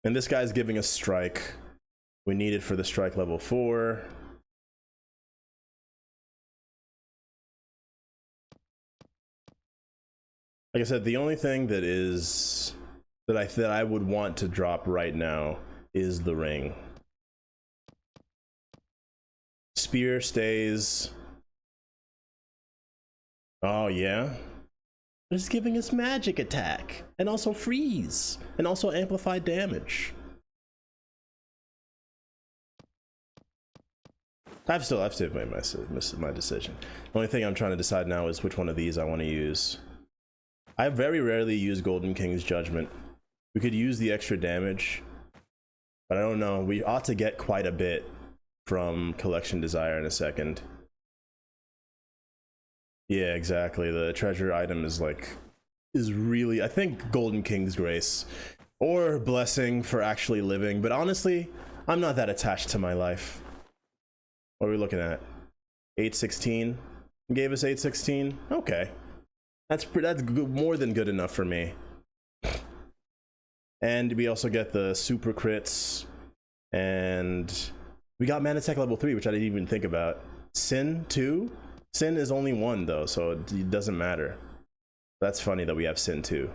Speaker 1: And this guy's giving us strike. We need it for the strike level 4. Like I said, the only thing that is that I would want to drop right now is the ring. Spear stays. Oh yeah. It's giving us magic attack and also freeze and also amplified damage. I've still made my decision. The only thing I'm trying to decide now is which one of these I want to use. I very rarely use Golden King's Judgment. We could use the extra damage, but I don't know. We ought to get quite a bit from Collection Desire in a second. Yeah, exactly. The treasure item is really, I think, Golden King's Grace or Blessing for actually living, but honestly, I'm not that attached to my life. What are we looking at? 816 gave us 816. Okay, that's good, more than good enough for me. And we also get the super crits, and we got mana tech level 3, which I didn't even think about. Sin 2. Sin is only 1 though, so it doesn't matter. That's funny that we have Sin 2.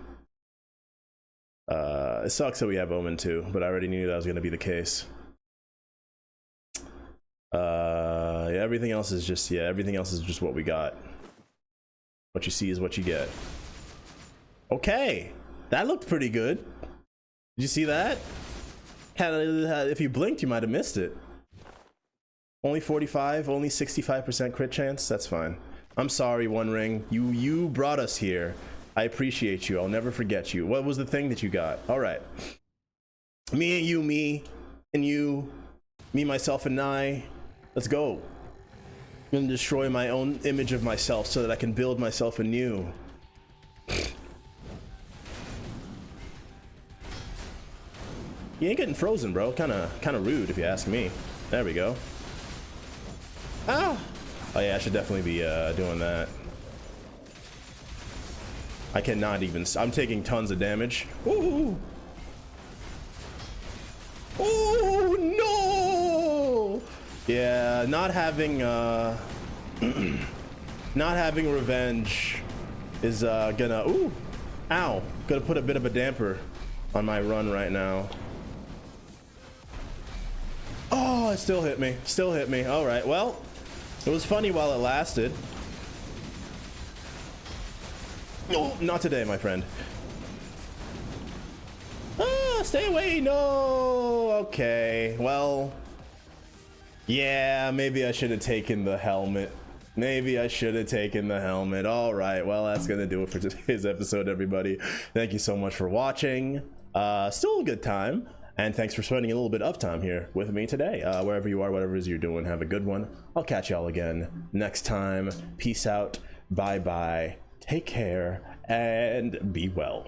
Speaker 1: It sucks that we have Omen 2, but I already knew that was going to be the case. Yeah, everything else is just what we got. What you see is what you get. Okay, that looked pretty good. Did you see that? If you blinked, you might have missed it. Only 45, only 65% crit chance. That's fine. I'm sorry, One Ring. You brought us here. I appreciate you. I'll never forget you. What was the thing that you got? All right. Me and you, me and you, me, myself, and I. Let's go. I'm gonna destroy my own image of myself so that I can build myself anew. You ain't getting frozen, bro. Kinda rude if you ask me. There we go. Ah! Oh yeah, I should definitely be doing that. I cannot even. I'm taking tons of damage. Ooh! Oh no! Yeah, not having revenge is gonna. Ooh! Ow! Gonna put a bit of a damper on my run right now. Oh, it still hit me. Still hit me. All right. Well, it was funny while it lasted. No, not today, my friend. Ah, stay away. No. Okay. Well, yeah, maybe I should have taken the helmet. Maybe I should have taken the helmet. All right. Well, that's going to do it for today's episode, everybody. Thank you so much for watching. Still a good time. And thanks for spending a little bit of time here with me today. Wherever you are, whatever it is you're doing, have a good one. I'll catch y'all again next time. Peace out. Bye-bye. Take care and be well.